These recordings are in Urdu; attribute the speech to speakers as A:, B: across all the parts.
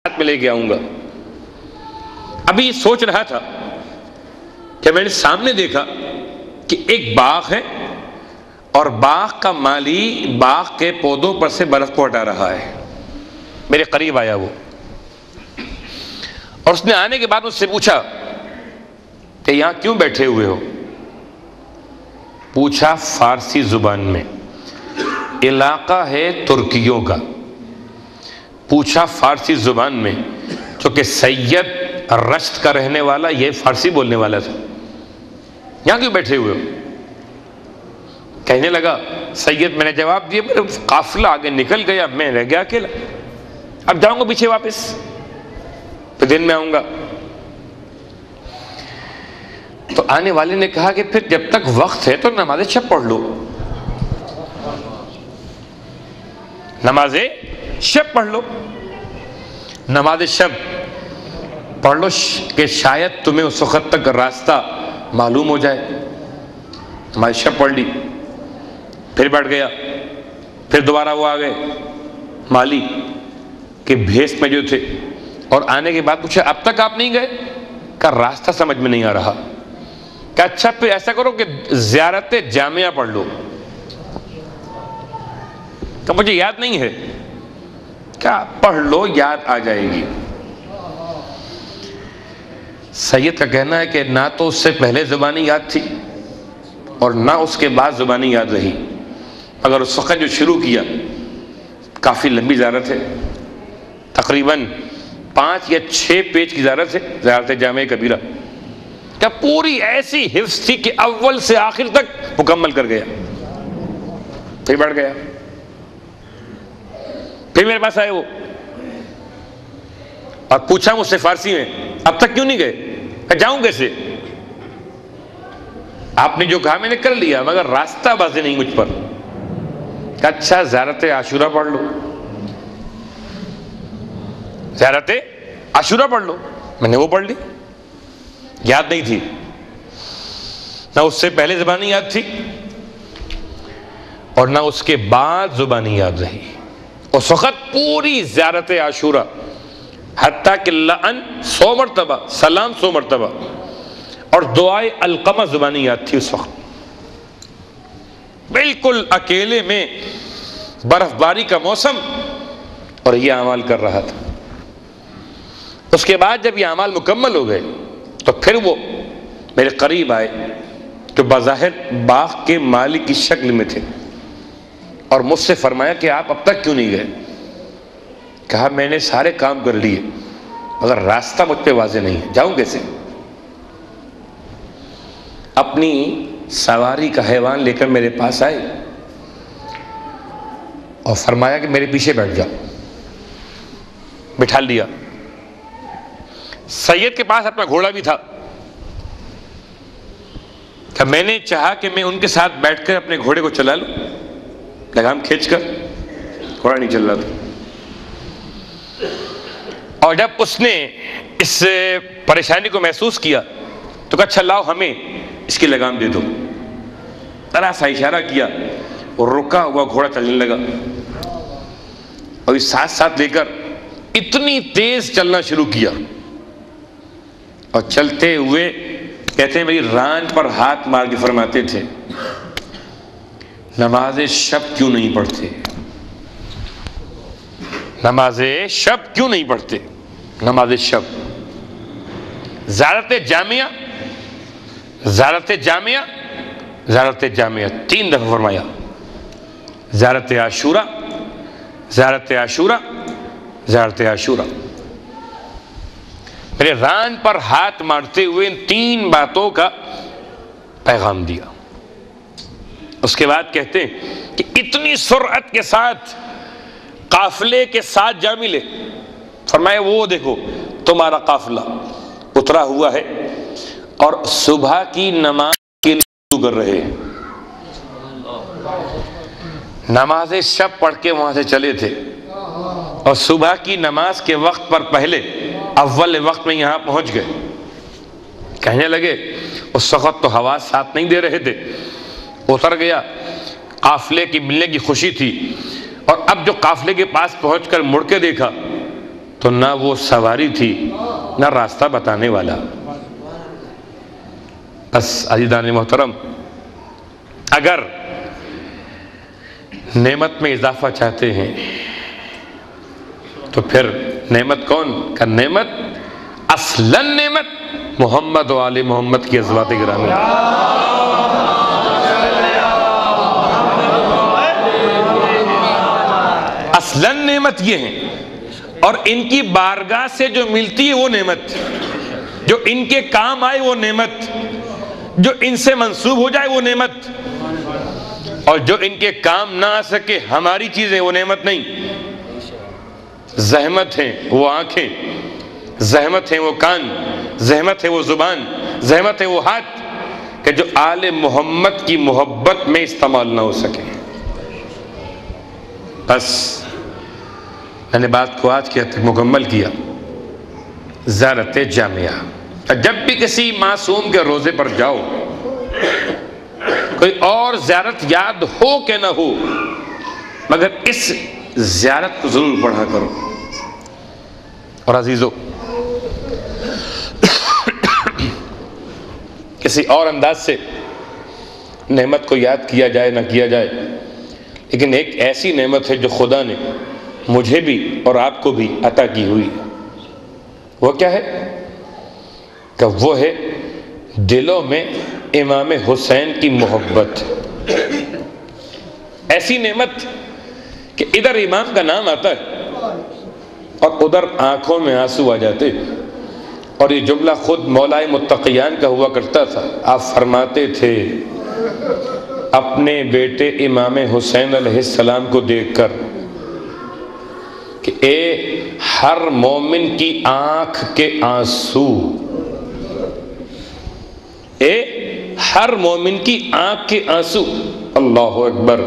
A: ساتھ میں لے کے آؤں گا۔ ابھی سوچ رہا تھا کہ میں نے سامنے دیکھا کہ ایک باغ ہے اور باغ کا مالی باغ کے پودوں پر سے برف کو ہٹا رہا ہے۔ میرے قریب آیا وہ، اور اس نے آنے کے بعد مجھ سے پوچھا کہ یہاں کیوں بیٹھے ہوئے ہو؟ پوچھا فارسی زبان میں، علاقہ ہے ترکیوں کا۔ پوچھا فارسی زبان میں، چونکہ سید رشت کا رہنے والا یہ فارسی بولنے والا تھا، یہاں کیوں بیٹھے ہوئے ہو؟ کہنے لگا سید، میں نے جواب دیا میرا قافلہ آگے نکل گیا، میں رہ گیا اکیلا، اب جاؤں گا پیچھے واپس، پھر دن میں آؤں گا۔ تو آنے والے نے کہا کہ پھر جب تک وقت ہے تو نماز شب پڑھ لو، نماز شب پڑھ لو، نماز شب پڑھ لو کہ شاید تمہیں اس وقت تک راستہ معلوم ہو جائے۔ نماز شب پڑھ لی، پھر بیٹھ گیا، پھر دوبارہ وہ آ گئے مالی کے بھیس میں جو تھے، اور آنے کے بعد پوچھا اب تک آپ نہیں گئے؟ کہ راستہ سمجھ میں نہیں آ رہا۔ کہ اچھا پھر ایسا کرو کہ زیارت جامعہ پڑھ لو۔ کہ مجھے یاد نہیں ہے۔ کیا پڑھ لو، یاد آ جائے گی۔ سید کا کہنا ہے کہ نہ تو اس سے پہلے زبانی یاد تھی اور نہ اس کے بعد زبانی یاد رہی، مگر اس وقت جو شروع کیا کافی لمبی زیارت ہے، تقریباً 5 یا 6 پیج کی زیارت ہے، زیارت جامع کبیرہ، کہ پوری ایسی حفظ تھی کہ اول سے آخر تک مکمل کر گیا۔ پھر بیٹھ گیا، پھر میرے پاس آئے وہ اور پوچھا مجھ سے فارسی میں اب تک کیوں نہیں گئے؟ کہ جاؤں کیسے؟ آپ نے جو کہا میں نے کر لیا، مگر راستہ واضح نہیں مجھ پر۔ کہ اچھا زیارت عاشورہ پڑھ لو، زیارت عاشورہ پڑھ لو۔ میں نے وہ پڑھ لی، یاد نہیں تھی، نہ اس سے پہلے زبانی یاد تھی اور نہ اس کے بعد زبانی یاد رہی۔ اس وقت پوری زیارت عاشورہ، حتیٰ کہ لعن 100 مرتبہ، سلام 100 مرتبہ، اور دعائے القمہ زبانی یاد تھی اس وقت۔ بالکل اکیلے میں، برف باری کا موسم، اور یہ اعمال کر رہا تھا۔ اس کے بعد جب یہ اعمال مکمل ہو گئے تو پھر وہ میرے قریب آئے جو بظاہر باغ کے مالک کی شکل میں تھے، اور مجھ سے فرمایا کہ آپ اب تک کیوں نہیں گئے؟ کہا میں نے سارے کام کر لیے مگر راستہ مجھ پہ واضح نہیں ہے، جاؤں کیسے؟ اپنی سواری کا حیوان لے کر میرے پاس آئے اور فرمایا کہ میرے پیچھے بیٹھ جاؤ۔ بٹھا لیا۔ سید کے پاس اپنا گھوڑا بھی تھا، کہ میں نے چاہا کہ میں ان کے ساتھ بیٹھ کر اپنے گھوڑے کو چلا لوں، لگام کھینچ کر، گھوڑا نہیں چل رہا تھا۔ اور جب اس نے اس پریشانی کو محسوس کیا تو کہا اچھا لاؤ ہمیں اس کی لگام دے دو۔ ذرا سا اشارہ کیا اور رکا ہوا گھوڑا چلنے لگا، اور اس ساتھ ساتھ لے کر اتنی تیز چلنا شروع کیا، اور چلتے ہوئے کہتے ہیں میری ران پر ہاتھ مار کے فرماتے تھے نماز شب کیوں نہیں پڑھتے؟ نماز شب کیوں نہیں پڑھتے؟ نماز شب، زیارت جامعہ، زیارت جامعہ، زیارت جامعہ 3 دفعہ فرمایا۔ زیارت عاشورہ، زیارت عاشورہ، زیارت عاشورہ۔ میرے ران پر ہاتھ مارتے ہوئے ان 3 باتوں کا پیغام دیا۔ اس کے بعد کہتے ہیں کہ اتنی سرعت کے ساتھ قافلے کے ساتھ جا ملے، فرمایا وہ دیکھو تمہارا قافلہ اترا ہوا ہے اور صبح کی نماز کے لیے کر رہے ہیں۔ نماز شب پڑھ کے وہاں سے چلے تھے، اور صبح کی نماز کے وقت پر پہلے اول وقت میں یہاں پہنچ گئے۔ کہنے لگے اس وقت تو حواس ساتھ نہیں دے رہے تھے، اتر گیا، قافلے کی ملنے کی خوشی تھی، اور اب جو قافلے کے پاس پہنچ کر مڑ کے دیکھا تو نہ وہ سواری تھی نہ راستہ بتانے والا. بس عزیزان محترم، اگر نعمت میں اضافہ چاہتے ہیں تو پھر نعمت کون کا؟ نعمت اصلاً نعمت محمد و آل محمد کی ازواج گرامی. اصلاً نعمت یہ ہیں، اور ان کی بارگاہ سے جو ملتی ہے وہ نعمت، جو ان کے کام آئے وہ نعمت، جو ان سے منسوب ہو جائے وہ نعمت، اور جو ان کے کام نہ آ سکے ہماری چیزیں وہ نعمت نہیں. زحمت ہیں وہ آنکھیں، زحمت ہیں وہ کان، زحمت ہے وہ زبان، زحمت ہے وہ ہاتھ کہ جو آل محمد کی محبت میں استعمال نہ ہو سکے. بس میں نے بات کو آج کے حد تک مکمل کیا. زیارت جامعہ، جب بھی کسی معصوم کے روزے پر جاؤ، کوئی اور زیارت یاد ہو کہ نہ ہو، مگر اس زیارت کو ضرور پڑھا کرو. اور عزیزو، کسی اور انداز سے نعمت کو یاد کیا جائے نہ کیا جائے، لیکن ایک ایسی نعمت ہے جو خدا نے مجھے بھی اور آپ کو بھی عطا کی ہوئی. وہ کیا ہے؟ کہ وہ ہے دلوں میں امام حسین کی محبت. ایسی نعمت کہ ادھر امام کا نام آتا ہے اور ادھر آنکھوں میں آنسو آ جاتے. اور یہ جملہ خود مولائے متقیان کا ہوا کرتا تھا. آپ فرماتے تھے اپنے بیٹے امام حسین علیہ السلام کو دیکھ کر کہ اے ہر مومن کی آنکھ کے آنسو، اے ہر مومن کی آنکھ کے آنسو. اللہ اکبر.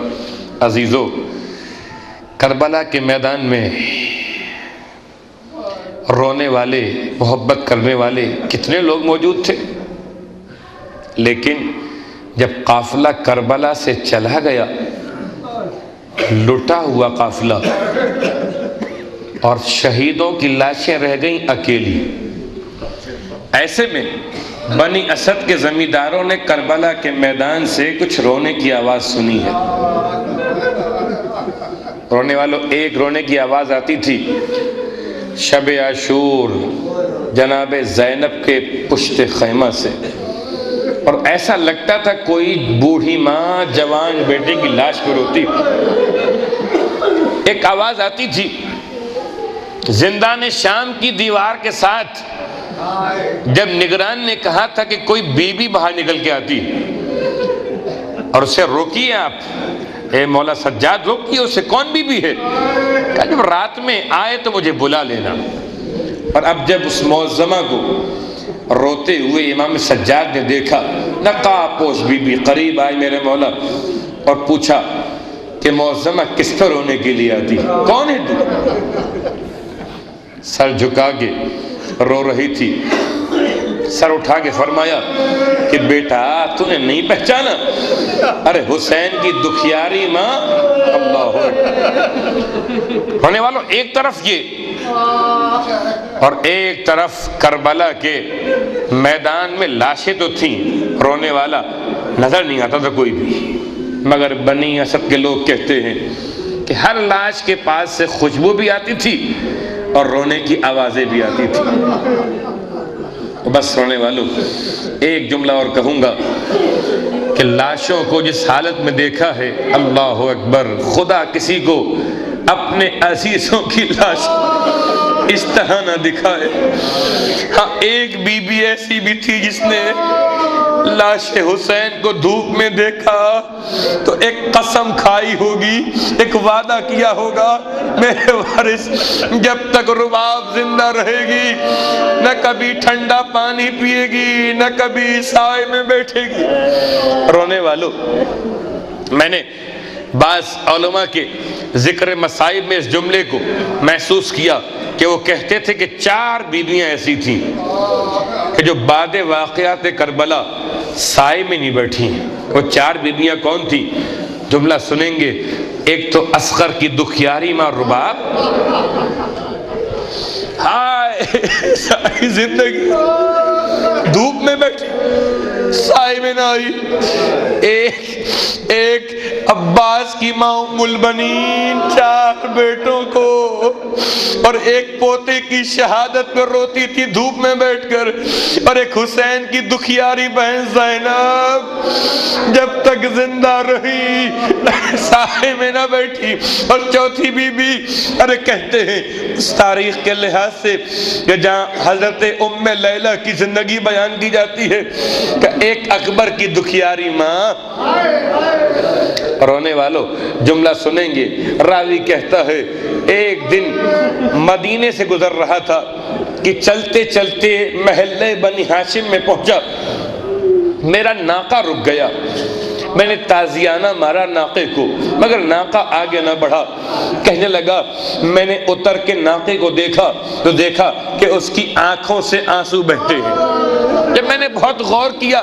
A: عزیزو، کربلا کے میدان میں رونے والے، محبت کرنے والے کتنے لوگ موجود تھے، لیکن جب قافلہ کربلا سے چلا گیا، لٹا ہوا قافلہ، اور شہیدوں کی لاشیں رہ گئیں اکیلی، ایسے میں بنی اسد کے زمینداروں نے کربلا کے میدان سے کچھ رونے کی آواز سنی ہے. رونے والوں، ایک رونے کی آواز آتی تھی شب عاشور جناب زینب کے پشت خیمہ سے، اور ایسا لگتا تھا کوئی بوڑھی ماں جوان بیٹے کی لاش پر روتی. ایک آواز آتی تھی زندان شام کی دیوار کے ساتھ، جب نگران نے کہا تھا کہ کوئی بی بی باہر نکل کے آتی اور اسے روکیے آپ، اے مولا سجاد روکیے اسے، کون بی بی ہے؟ کہ جب رات میں آئے تو مجھے بلا لینا. اور اب جب اس معظمہ کو روتے ہوئے امام سجاد نے دیکھا، نقاب پوش بی بی قریب آئی میرے مولا اور پوچھا کہ معظمہ کس پر رونے کے لیے آتی، کون ہے تو؟ سر جھکا کے رو رہی تھی. سر اٹھا کے فرمایا کہ بیٹا تو نے نہیں پہچانا، ارے حسین کی دکھیاری ماں. اللہ ہونے والوں، ایک طرف یہ اور ایک طرف کربلا کے میدان میں لاشیں تو تھیں، رونے والا نظر نہیں آتا تھا کوئی بھی، مگر بنی اسد کے لوگ کہتے ہیں کہ ہر لاش کے پاس سے خوشبو بھی آتی تھی اور رونے کی آوازیں بھی آتی تھی. بس رونے والوں، ایک جملہ اور کہوں گا کہ لاشوں کو جس حالت میں دیکھا ہے، اللہ اکبر، خدا کسی کو اپنے عزیزوں کی لاش اس طرح نہ دکھائے. ہاں، ایک بی بی ایسی بھی تھی جس نے لاش حسین کو دھوپ میں دیکھا تو ایک قسم کھائی ہوگی، ایک وعدہ کیا ہوگا، میرے وارث جب تک رباب زندہ رہے گی نہ کبھی ٹھنڈا پانی پیے گی نہ کبھی سائے میں بیٹھے گی. رونے والوں، میں نے بعض علماء کے ذکر مصائب میں اس جملے کو محسوس کیا کہ وہ کہتے تھے کہ 4 بیویاں ایسی تھیں کہ جو بعد واقعات کربلا سائے میں نہیں بیٹھی. وہ 4 بیویاں کون تھیں؟ جملہ سنیں گے. ایک تو اصغر کی دکھیاری ماں رباب، ساری زندگی دھوپ میں بیٹھی، سائے میں نہ آئی۔ ایک عباس کی ماں ام البنین 4 بیٹوں کو اور ایک پوتے کی شہادت پر روتی تھی دھوپ میں بیٹھ کر، اور ایک حسین کی دکھیاری بہن زینب جب تک زندہ رہی سائے میں نہ بیٹھی۔ اور چوتھی بی بی، ارے کہتے ہیں اس تاریخ کے لحاظ سے کہ جہاں حضرت ام لیلہ کی زندگی بیان کی جاتی ہے کہ ایک اکبر کی دکھیاری ماں، رونے والوں جملہ سنیں گے، راوی کہتا ہے ایک دن مدینے سے گزر رہا تھا کہ چلتے چلتے محلے بنی ہاشم میں پہنچا، میرا ناقہ رک گیا، میں نے تازیانہ مارا ناقے کو مگر ناقہ آگے نہ بڑھا۔ کہنے لگا میں نے اتر کے ناقے کو دیکھا تو دیکھا کہ اس کی آنکھوں سے آنسو بہتے ہیں۔ جب میں نے بہت غور کیا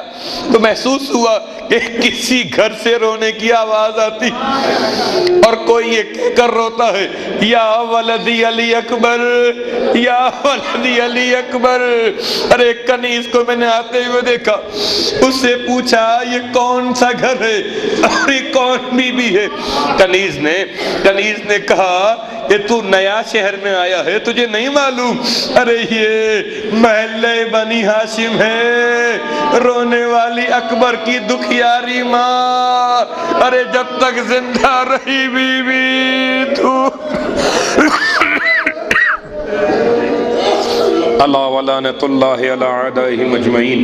A: تو محسوس ہوا کہ کسی گھر سے رونے کی آواز آتی اور کوئی یہ کہہ کر روتا ہے یا ولدی علی اکبر، یا ولدی علی اکبر۔ ارے کنیز کو میں نے آتے ہوئے دیکھا، اس سے پوچھا یہ کون سا گھر ہے اور یہ کون بی بی ہے؟ کنیز نے کہا کہ تو نیا شہر میں آیا ہے، تجھے نہیں معلوم؟ ارے یہ محلے بنی ہاشم ہے، رونے والی اکبر کی دکھیاری ماں، ارے جب تک زندہ رہی بی بی تو اللہ ولعنۃ اللہ علی اعدائہم اجمعین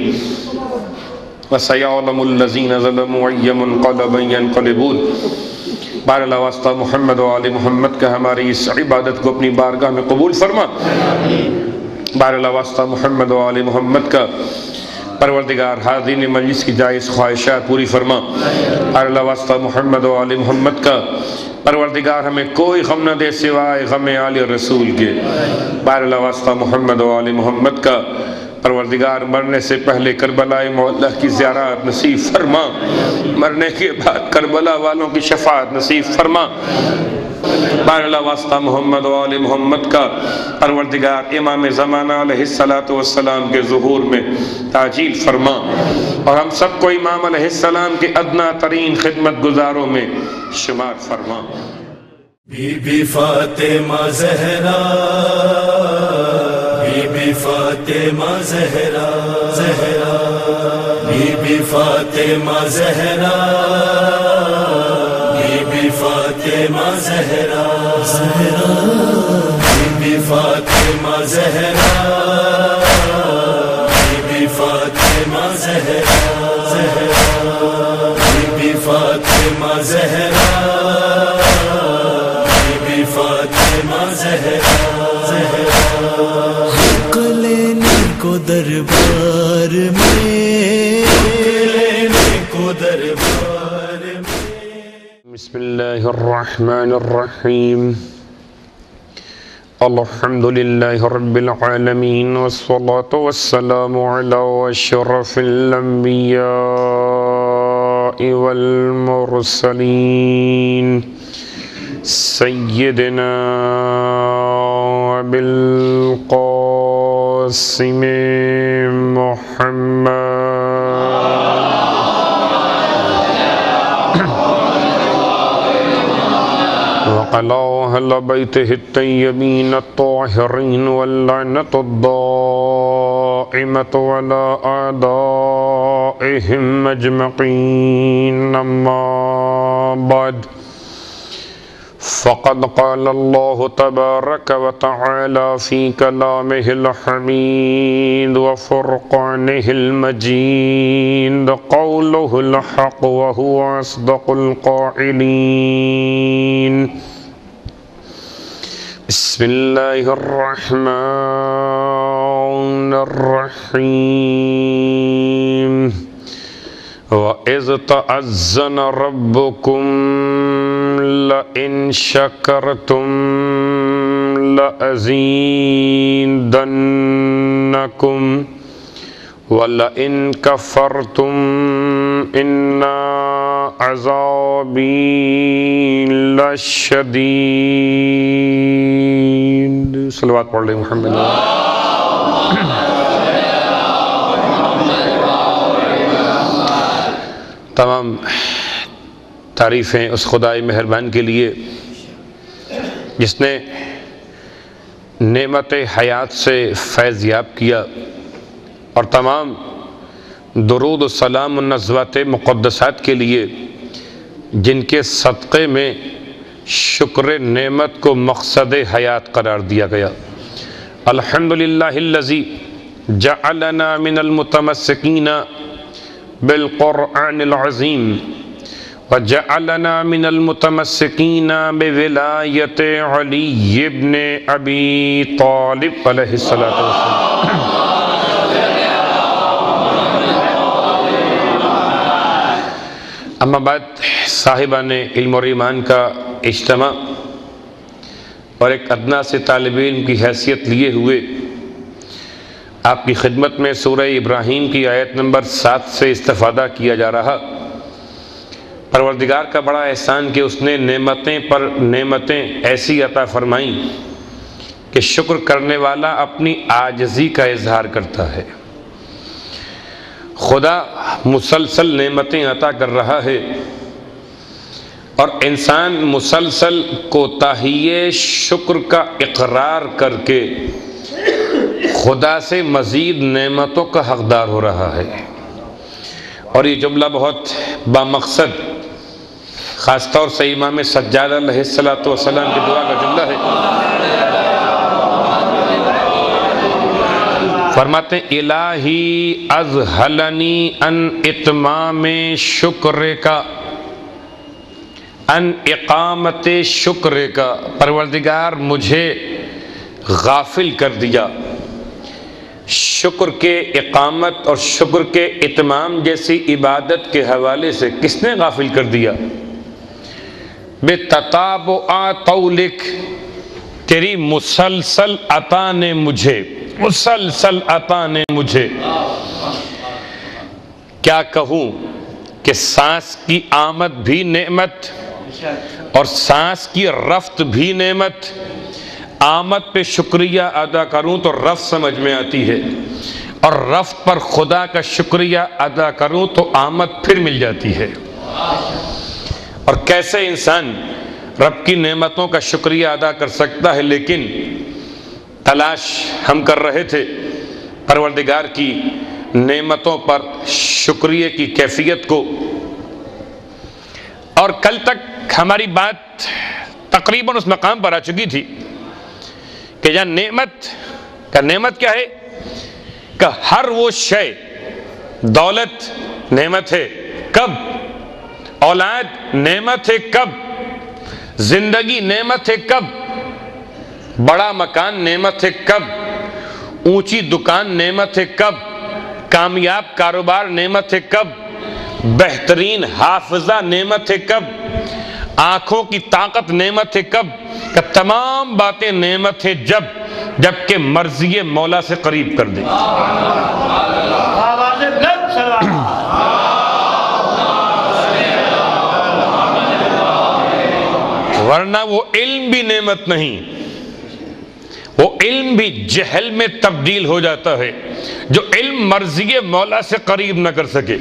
A: وسیعلم الذین ظلموا ای منقلب ینقلبون۔ بار اللہ واسطہ محمد و آل محمد کا ہماری اس عبادت کو اپنی بارگاہ میں قبول فرما۔ بار اللہ واسطہ محمد و آل محمد کا پروردگار حاضرین مجلس کی جائز خواہشات پوری فرما۔ بار اللہ واسطہ محمد و آل محمد کا پروردگار ہمیں کوئی غم نہ دے سوائے غم آل رسول کے۔ بار اللہ واسطہ محمد و آل محمد کا پروردگار مرنے سے پہلے کربلا معلیٰ کی زیارت نصیب فرما، مرنے کے بعد کربلا والوں کی شفاعت نصیب فرما۔ بار اللہ واسطہ محمد و آل محمد کا پروردگار امام زمانہ علیہ السلام کے ظہور میں تعجیل فرما، اور ہم سب کو امام علیہ السلام کے ادنا ترین خدمت گزاروں میں شمار فرما۔
B: بی بی فاطمہ زہرا، بی بی فاطمہ زہرا، بی بی فاطمہ زہرا، بی بی فاطمہ زہرا، بی بی فاطمہ زہرا، بی بی فاطمہ زہرا، بی بی فاطمہ زہرا، بی بی فاطمہ زہرا، لینے کو دربار میں، لینے کو دربار میں۔
A: بسم اللہ الرحمن الرحیم، الحمدللہ رب العالمین، والصلاة والسلام علی اشرف الانبیاء والمرسلین، سیدنا بالقاسم محمد وعلى أهل بيته الطيبين الطاهرين واللعنة الدائمة على أعدائهم أجمعين، أما بعد، فقد قال الله تبارك وتعالى في كلامه الحميد وفرقانه المجيد، قوله الحق وهو أصدق القائلين، بسم الله الرحمن الرحيم، وَإِذْ تَأَذَّنَ رَبُّكُمْ لَئِنْ شَكَرْتُمْ لَأَزِيدَنَّكُمْ وَلَئِنْ كَفَرْتُمْ إِنَّ عَذَابِي لَشَدِيدٌ۔ صلوات پڑھ لیں محمد۔ تمام تعریفیں اس خدائے مہربان کے لیے جس نے نعمت حیات سے فیض یاب کیا، اور تمام درود و سلام و نزوات مقدسات کے لیے جن کے صدقے میں شکر نعمت کو مقصد حیات قرار دیا گیا۔ الحمدللہ الذی جعلنا من المتمسکین بالقرآن العظیم وجعلنا من المتمسکین بولایت علی ابن ابی طالب علیہ السلام۔ اما بعد، صاحبان علم اور ایمان کا اجتماع اور ایک ادنا سے طالب علم کی حیثیت لیے ہوئے آپ کی خدمت میں سورہ ابراہیم کی آیت نمبر 7 سے استفادہ کیا جا رہا۔ پروردگار کا بڑا احسان کہ اس نے نعمتیں پر نعمتیں ایسی عطا فرمائیں کہ شکر کرنے والا اپنی عاجزی کا اظہار کرتا ہے۔ خدا مسلسل نعمتیں عطا کر رہا ہے اور انسان مسلسل کوتاہی شکر کا اقرار کر کے خدا سے مزید نعمتوں کا حقدار ہو رہا ہے۔ اور یہ جملہ بہت بامقصد خاص طور سے امام سجاد علیہ السلام کی دعا کا جملہ ہے۔ فرماتے ہیں الہی اذہلنی ان اتمام شکر کا، ان اقامت شکر کا، پروردگار مجھے غافل کر دیا شکر کے اقامت اور شکر کے اتمام جیسی عبادت کے حوالے سے۔ کس نے غافل کر دیا؟ بتتابع طولک، تیری مسلسل عطا نے مجھے، مسلسل عطا نے مجھے۔ کیا کہوں کہ سانس کی آمد بھی نعمت اور سانس کی رفت بھی نعمت۔ آمد پہ شکریہ ادا کروں تو رفت سمجھ میں آتی ہے، اور رفت پر خدا کا شکریہ ادا کروں تو آمد پھر مل جاتی ہے۔ اور کیسے انسان رب کی نعمتوں کا شکریہ ادا کر سکتا ہے؟ لیکن تلاش ہم کر رہے تھے پروردگار کی نعمتوں پر شکریہ کی کیفیت کو، اور کل تک ہماری بات تقریباً اس مقام پر آ چکی تھی کہ جہاں نعمت کیا ہے کہ ہر وہ شے، دولت نعمت ہے کب، اولاد نعمت ہے کب، زندگی نعمت ہے کب، بڑا مکان نعمت ہے کب، اونچی دکان نعمت ہے کب، کامیاب کاروبار نعمت ہے کب، بہترین حافظہ نعمت ہے کب، آنکھوں کی طاقت نعمت ہے کب، کہ تمام باتیں نعمت ہے جبکہ مرضی مولا سے قریب کر دے۔ ورنہ وہ علم بھی نعمت نہیں، وہ علم بھی جہل میں تبدیل ہو جاتا ہے جو علم مرضی مولا سے قریب نہ کر سکے۔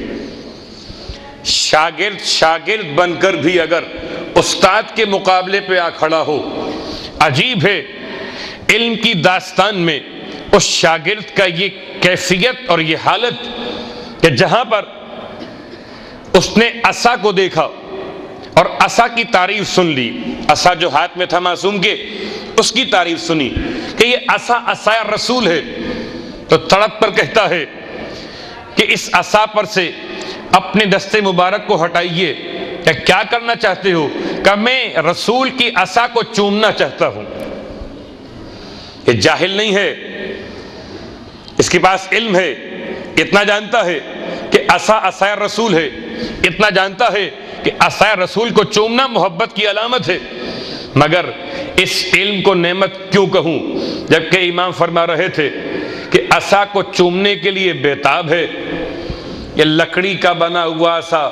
A: شاگرد بن کر بھی اگر استاد کے مقابلے پہ آ کھڑا ہو، عجیب ہے علم کی داستان میں اس شاگرد کا یہ کیفیت اور یہ حالت کہ جہاں پر اس نے عصا کو دیکھا اور عصا کی تعریف سن لی، عصا جو ہاتھ میں تھا معصوم کے، اس کی تعریف سنی کہ یہ عصا عصا رسول ہے، تو تڑپ پر کہتا ہے کہ اس عصا پر سے اپنے دستے مبارک کو ہٹائیے۔ کہ کیا کرنا چاہتے ہو؟ کہ میں رسول کی عصا کو چومنا چاہتا ہوں۔ یہ جاہل نہیں ہے، اس کے پاس علم ہے، اتنا جانتا ہے کہ عصا عصا رسول ہے، اتنا جانتا ہے کہ عصا رسول کو چومنا محبت کی علامت ہے، مگر اس علم کو نعمت کیوں کہوں جبکہ امام فرما رہے تھے کہ عصا کو چومنے کے لیے بےتاب ہے۔ یہ لکڑی کا بنا ہوا عصا،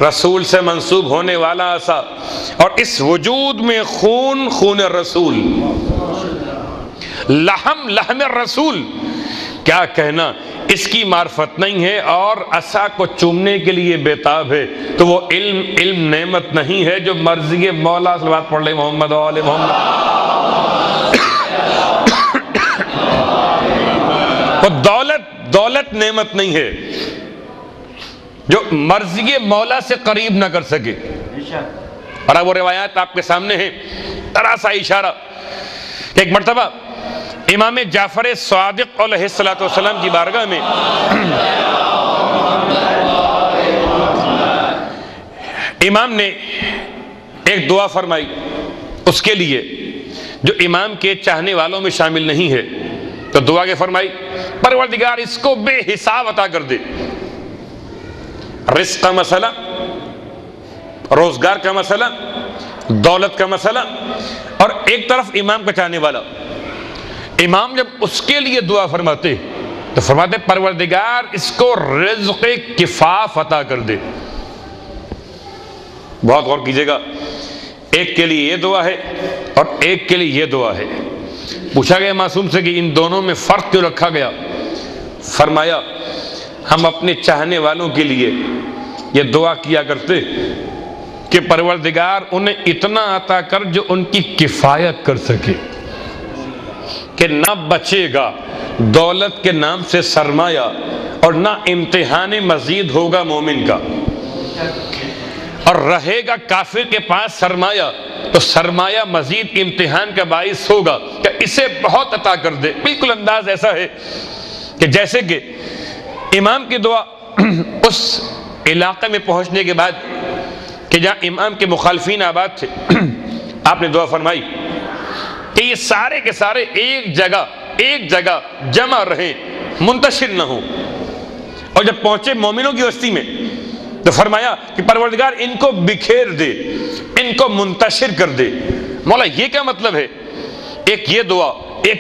A: رسول سے منسوب ہونے والا عصا، اور اس وجود میں خون رسول، لحم رسول، کیا کہنا اس کی معرفت نہیں ہے اور عصا کو چومنے کے لیے بےتاب ہے تو وہ علم نعمت نہیں ہے جو مرضی مولا صلوات پڑھ لے محمد و آل محمد. وہ دولت نعمت نہیں ہے جو مرضی مولا سے قریب نہ کر سکے. اور اب وہ روایات آپ کے سامنے ہیں. ذرا سا اشارہ کہ ایک مرتبہ امام جعفر صادق علیہ السلام کی بارگاہ میں امام نے ایک دعا فرمائی اس کے لیے جو امام کے چاہنے والوں میں شامل نہیں ہے. تو دعا کے فرمائی پروردگار اس کو بے حساب عطا کر دے. رزق کا مسئلہ، روزگار کا مسئلہ، دولت کا مسئلہ، اور ایک طرف امام کا چاہنے والا. امام جب اس کے لیے دعا فرماتے تو فرماتے پروردگار اس کو رزق کفاف عطا کر دے. بہت غور کیجئے گا، ایک کے لیے یہ دعا ہے اور ایک کے لیے یہ دعا ہے. پوچھا گیا معصوم سے کہ ان دونوں میں فرق کیوں رکھا گیا؟ فرمایا ہم اپنے چاہنے والوں کے لیے یہ دعا کیا کرتے کہ پروردگار انہیں اتنا عطا کر جو ان کی کفایت کر سکے، کہ نہ بچے گا دولت کے نام سے سرمایہ اور نہ امتحان مزید ہوگا مومن کا، اور رہے گا کافر کے پاس سرمایہ تو سرمایہ مزید امتحان کا باعث ہوگا کہ اسے بہت عطا کر دے. بالکل انداز ایسا ہے کہ جیسے کہ امام کی دعا اس علاقے میں پہنچنے کے بعد کہ جہاں امام کے مخالفین آباد تھے، آپ نے دعا فرمائی کہ یہ سارے کے سارے ایک جگہ جمع رہیں، منتشر نہ ہوں. اور جب پہنچے مومنوں کی بستی میں تو فرمایا کہ پروردگار ان کو بکھیر دے، ان کو منتشر کر دے. مولا یہ کیا مطلب ہے؟ ایک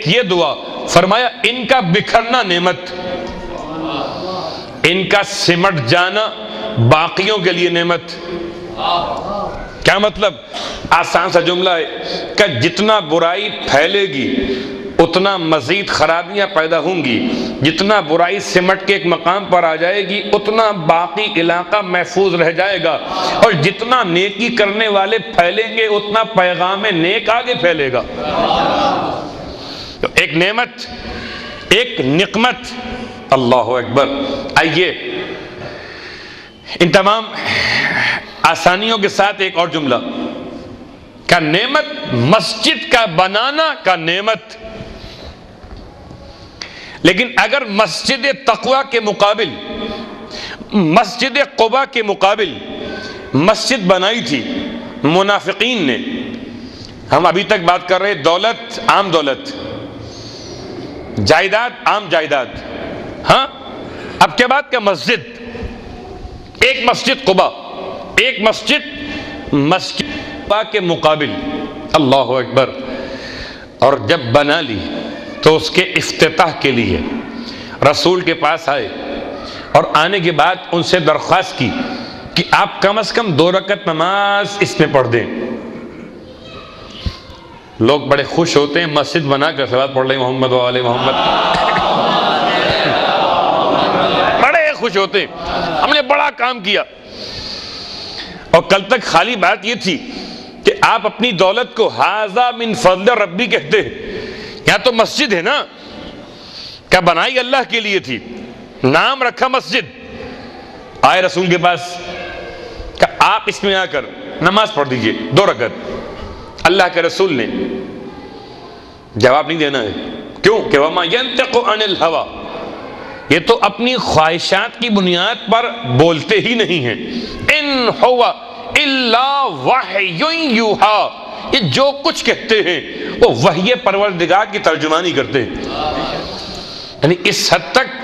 A: یہ دعا فرمایا ان کا بکھرنا نعمت، ان کا سمٹ جانا باقیوں کے لیے نعمت. کیا مطلب؟ آسان سا جملہ ہے کہ جتنا برائی پھیلے گی اتنا مزید خرابیاں پیدا ہوں گی، جتنا برائی سمٹ کے ایک مقام پر آ جائے گی اتنا باقی علاقہ محفوظ رہ جائے گا، اور جتنا نیکی کرنے والے پھیلیں گے اتنا پیغام نیک آگے پھیلے گا. تو ایک نعمت، ایک نقمت. اللہ اکبر. آئیے ان تمام آسانیوں کے ساتھ ایک اور جملہ کا نعمت، مسجد کا بنانا کا نعمت. لیکن اگر مسجد تقوی کے مقابل، مسجد قباء کے مقابل مسجد بنائی تھی منافقین نے، ہم ابھی تک بات کر رہے دولت، عام دولت، جائیداد، عام جائیداد، ہاں اب کیا بات کہ مسجد، ایک مسجد قباء، ایک مسجد قباء کے مقابل. اللہ اکبر. اور جب بنا لی تو اس کے افتتاح کے لیے رسول کے پاس آئے اور آنے کے بعد ان سے درخواست کی کہ آپ کم از کم 2 رکعت نماز اس میں پڑھ دیں. لوگ بڑے خوش ہوتے ہیں مسجد بنا کر صلوات پڑھ لیں محمد و آل محمد. بڑے خوش ہوتے ہیں ہم نے بڑا کام کیا. اور کل تک خالی بات یہ تھی کہ آپ اپنی دولت کو ھذا من فضل ربی کہتے ہیں، یہاں تو مسجد ہے نا، کیا بنائی اللہ کے لیے تھی، نام رکھا مسجد. آئے رسول کے پاس کہ آپ اس میں آ کر نماز پڑھ دیجئے 2 رکعت. اللہ کے رسول نے جواب نہیں دینا ہے. کیوں کہ وما ينطق عن الهوى، یہ تو اپنی خواہشات کی بنیاد پر بولتے ہی نہیں ہیں. ان هو الا وحی یوحی، یہ جو کچھ کہتے ہیں وہ وحی پروردگار کی ترجمانی کرتے ہیں. یعنی اس حد تک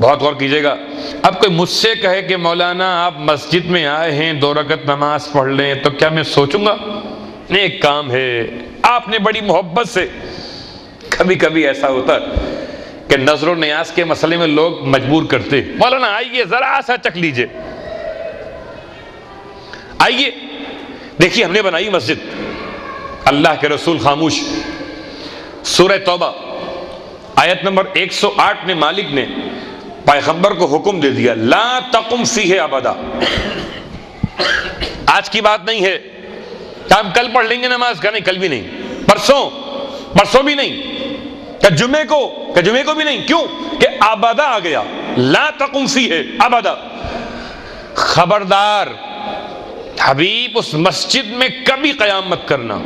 A: بہت غور کیجئے گا. اب کوئی مجھ سے کہے کہ مولانا آپ مسجد میں آئے ہیں 2 رکعت نماز پڑھ لیں، تو کیا میں سوچوں گا نیک کام ہے، آپ نے بڑی محبت سے. کبھی کبھی ایسا ہوتا کہ نظر و نیاز کے مسئلے میں لوگ مجبور کرتے، مولانا آئیے ذرا سا چکھ لیجئے، آئیے دیکھیے ہم نے بنائی مسجد. اللہ کے رسول خاموش. سورہ توبہ آیت نمبر 108 میں مالک نے پیغمبر کو حکم دے دیا لا تقم فیہ ابدا. آج کی بات نہیں ہے کہ ہم کل پڑھ لیں گے نماز کا، نہیں کل بھی نہیں، پرسوں بھی نہیں، کہ جمعے کو بھی نہیں. کیوں کہ ابدا آ گیا. لا تقم فیہ ابدا. خبردار حبیب اس مسجد میں کبھی قیام مت کرنا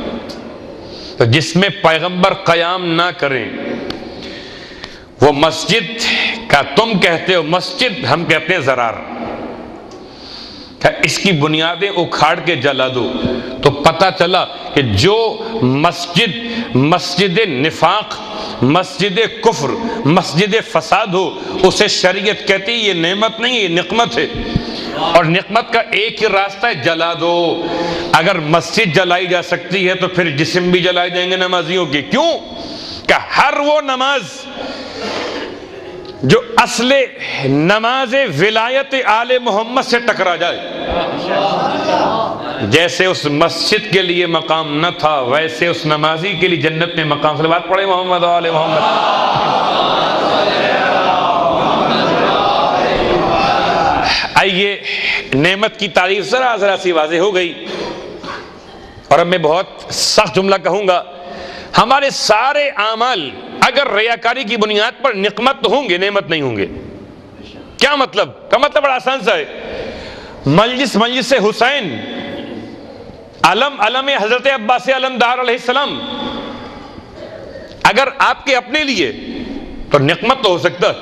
A: تو جس میں پیغمبر قیام نہ کریں. وہ مسجد کا تم کہتے ہو مسجد، ہم کہتے ہیں زرار. اس کی بنیادیں اکھاڑ کے جلا دو تو پتہ چلا کہ جو مسجد نفاق، مسجد کفر، مسجد فساد ہو اسے شریعت کہتی ہے یہ نعمت نہیں، یہ نقمت ہے. اور نقمت کا ایک ہی راستہ ہے جلا دو. اگر مسجد جلائی جا سکتی ہے تو پھر جسم بھی جلائے جائیں گے نمازیوں کے. کیوں کہ ہر وہ نماز جو اصل نماز ولایت آل محمد سے ٹکرا جائے، جیسے اس مسجد کے لیے مقام نہ تھا ویسے اس نمازی کے لیے جنت میں مقام. صلوات پڑھے محمد آل محمد. آئیے نعمت کی تعریف ذرا سی واضح ہو گئی. اور اب میں بہت سخت جملہ کہوں گا، ہمارے سارے اعمال اگر ریاکاری کی بنیاد پر نقمت تو ہوں گے، نعمت نہیں ہوں گے. کیا مطلب؟ کا مطلب بڑا آسان سا ہے. مجلس حسین، علم حضرت عباس علمدار علیہ السلام اگر آپ کے اپنے لیے تو نقمت تو ہو سکتا،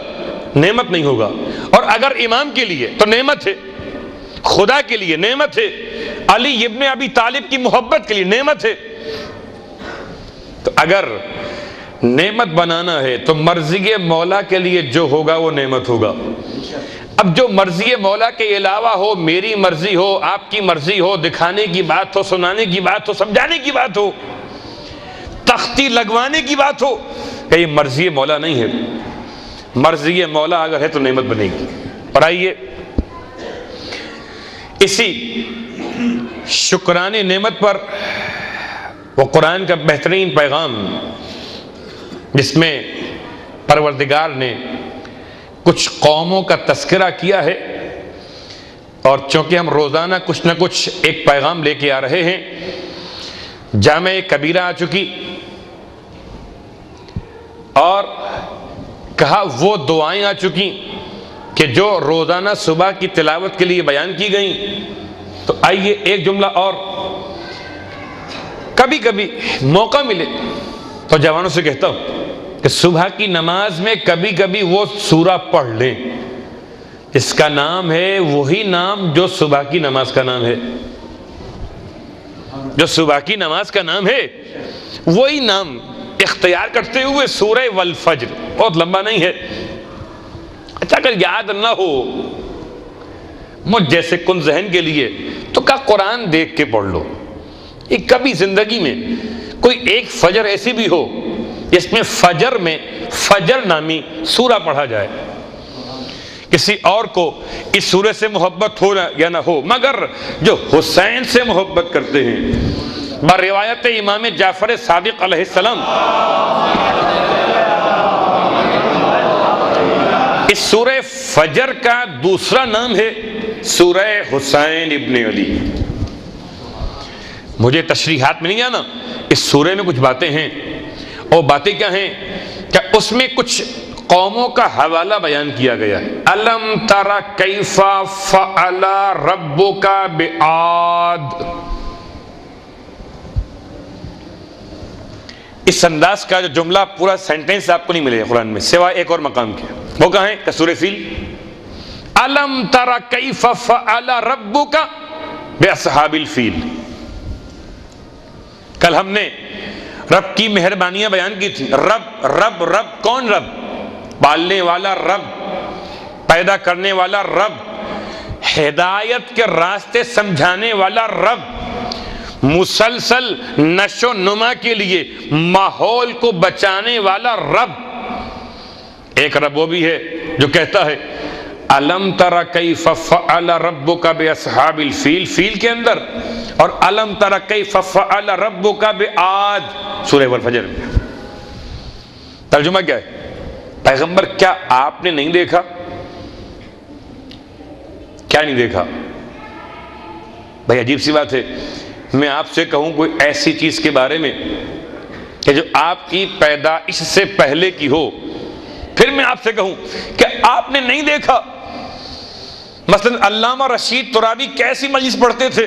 A: نعمت نہیں ہوگا. اور اگر امام کے لیے تو نعمت ہے، خدا کے لیے نعمت ہے، علی ابن ابی طالب کی محبت کے لیے نعمت ہے. تو اگر نعمت بنانا ہے تو مرضی مولا کے لیے جو ہوگا وہ نعمت ہوگا. اب جو مرضی مولا کے علاوہ ہو، میری مرضی ہو، آپ کی مرضی ہو، دکھانے کی بات ہو، سنانے کی بات ہو، سمجھانے کی بات ہو، تختی لگوانے کی بات ہو، کہ یہ مرضی مولا نہیں ہے. مرضی مولا اگر ہے تو نعمت بنے گی. اور آئیے اسی شکران نعمت پر وہ قرآن کا بہترین پیغام جس میں پروردگار نے کچھ قوموں کا تذکرہ کیا ہے. اور چونکہ ہم روزانہ کچھ نہ کچھ ایک پیغام لے کے آ رہے ہیں، جامع کبیرہ آ چکی اور کہا وہ دعائیں آ چکی کہ جو روزانہ صبح کی تلاوت کے لیے بیان کی گئیں. تو آئیے ایک جملہ اور، کبھی کبھی موقع ملے تو جوانوں سے کہتا ہوں کہ صبح کی نماز میں کبھی کبھی وہ سورہ پڑھ لیں. اس کا نام ہے وہی نام جو صبح کی نماز کا نام ہے. جو صبح کی نماز کا نام ہے وہی نام اختیار کرتے ہوئے سورہ والفجر، بہت لمبا نہیں ہے. اچھا اگر یاد نہ ہو مجھ جیسے کن ذہن کے لیے تو کیا قرآن دیکھ کے پڑھ لو. یہ کبھی زندگی میں کوئی ایک فجر ایسی بھی ہو جس میں فجر نامی سورہ پڑھا جائے. کسی اور کو اس سورہ سے محبت ہو یا نہ ہو، مگر جو حسین سے محبت کرتے ہیں، بروایت امام جعفر صادق علیہ السلام، اس سورہ فجر کا دوسرا نام ہے سورہ حسین ابن علی. مجھے تشریحات میں نہیں جانا، اس سورہ میں کچھ باتیں ہیں. اور باتیں کیا ہیں کہ اس میں کچھ قوموں کا حوالہ بیان کیا گیا ہے. الم تر کیف فعل ربک بعاد. اس انداز کا جو جملہ پورا سینٹنس آپ کو نہیں ملے قرآن میں سوائے ایک اور مقام کے. وہ کہاں ہے؟ کہ سورہ فیل. الم تر کیف فعل ربک باصحاب الفیل. کل ہم نے رب کی مہربانیاں بیان کی تھی. رب کون؟ رب پالنے والا رب، پیدا کرنے والا رب، ہدایت کے راستے سمجھانے والا رب، مسلسل نشو نما کے لیے ماحول کو بچانے والا رب. ایک رب وہ بھی ہے جو کہتا ہے الم تر کیف فعل ربک باصحاب الفیل، فیل کے اندر، اور الم تر کیف فعل ربک بعاد سورہ والفجر میں. ترجمہ کیا ہے؟ پیغمبر کیا آپ نے نہیں دیکھا؟ کیا نہیں دیکھا؟ بھائی عجیب سی بات ہے، میں آپ سے کہوں کوئی ایسی چیز کے بارے میں کہ جو آپ کی پیدائش سے پہلے کی ہو، پھر میں آپ سے کہوں کہ آپ نے نہیں دیکھا۔ مثلا علامہ رشید ترابی کیسی مجلس پڑھتے تھے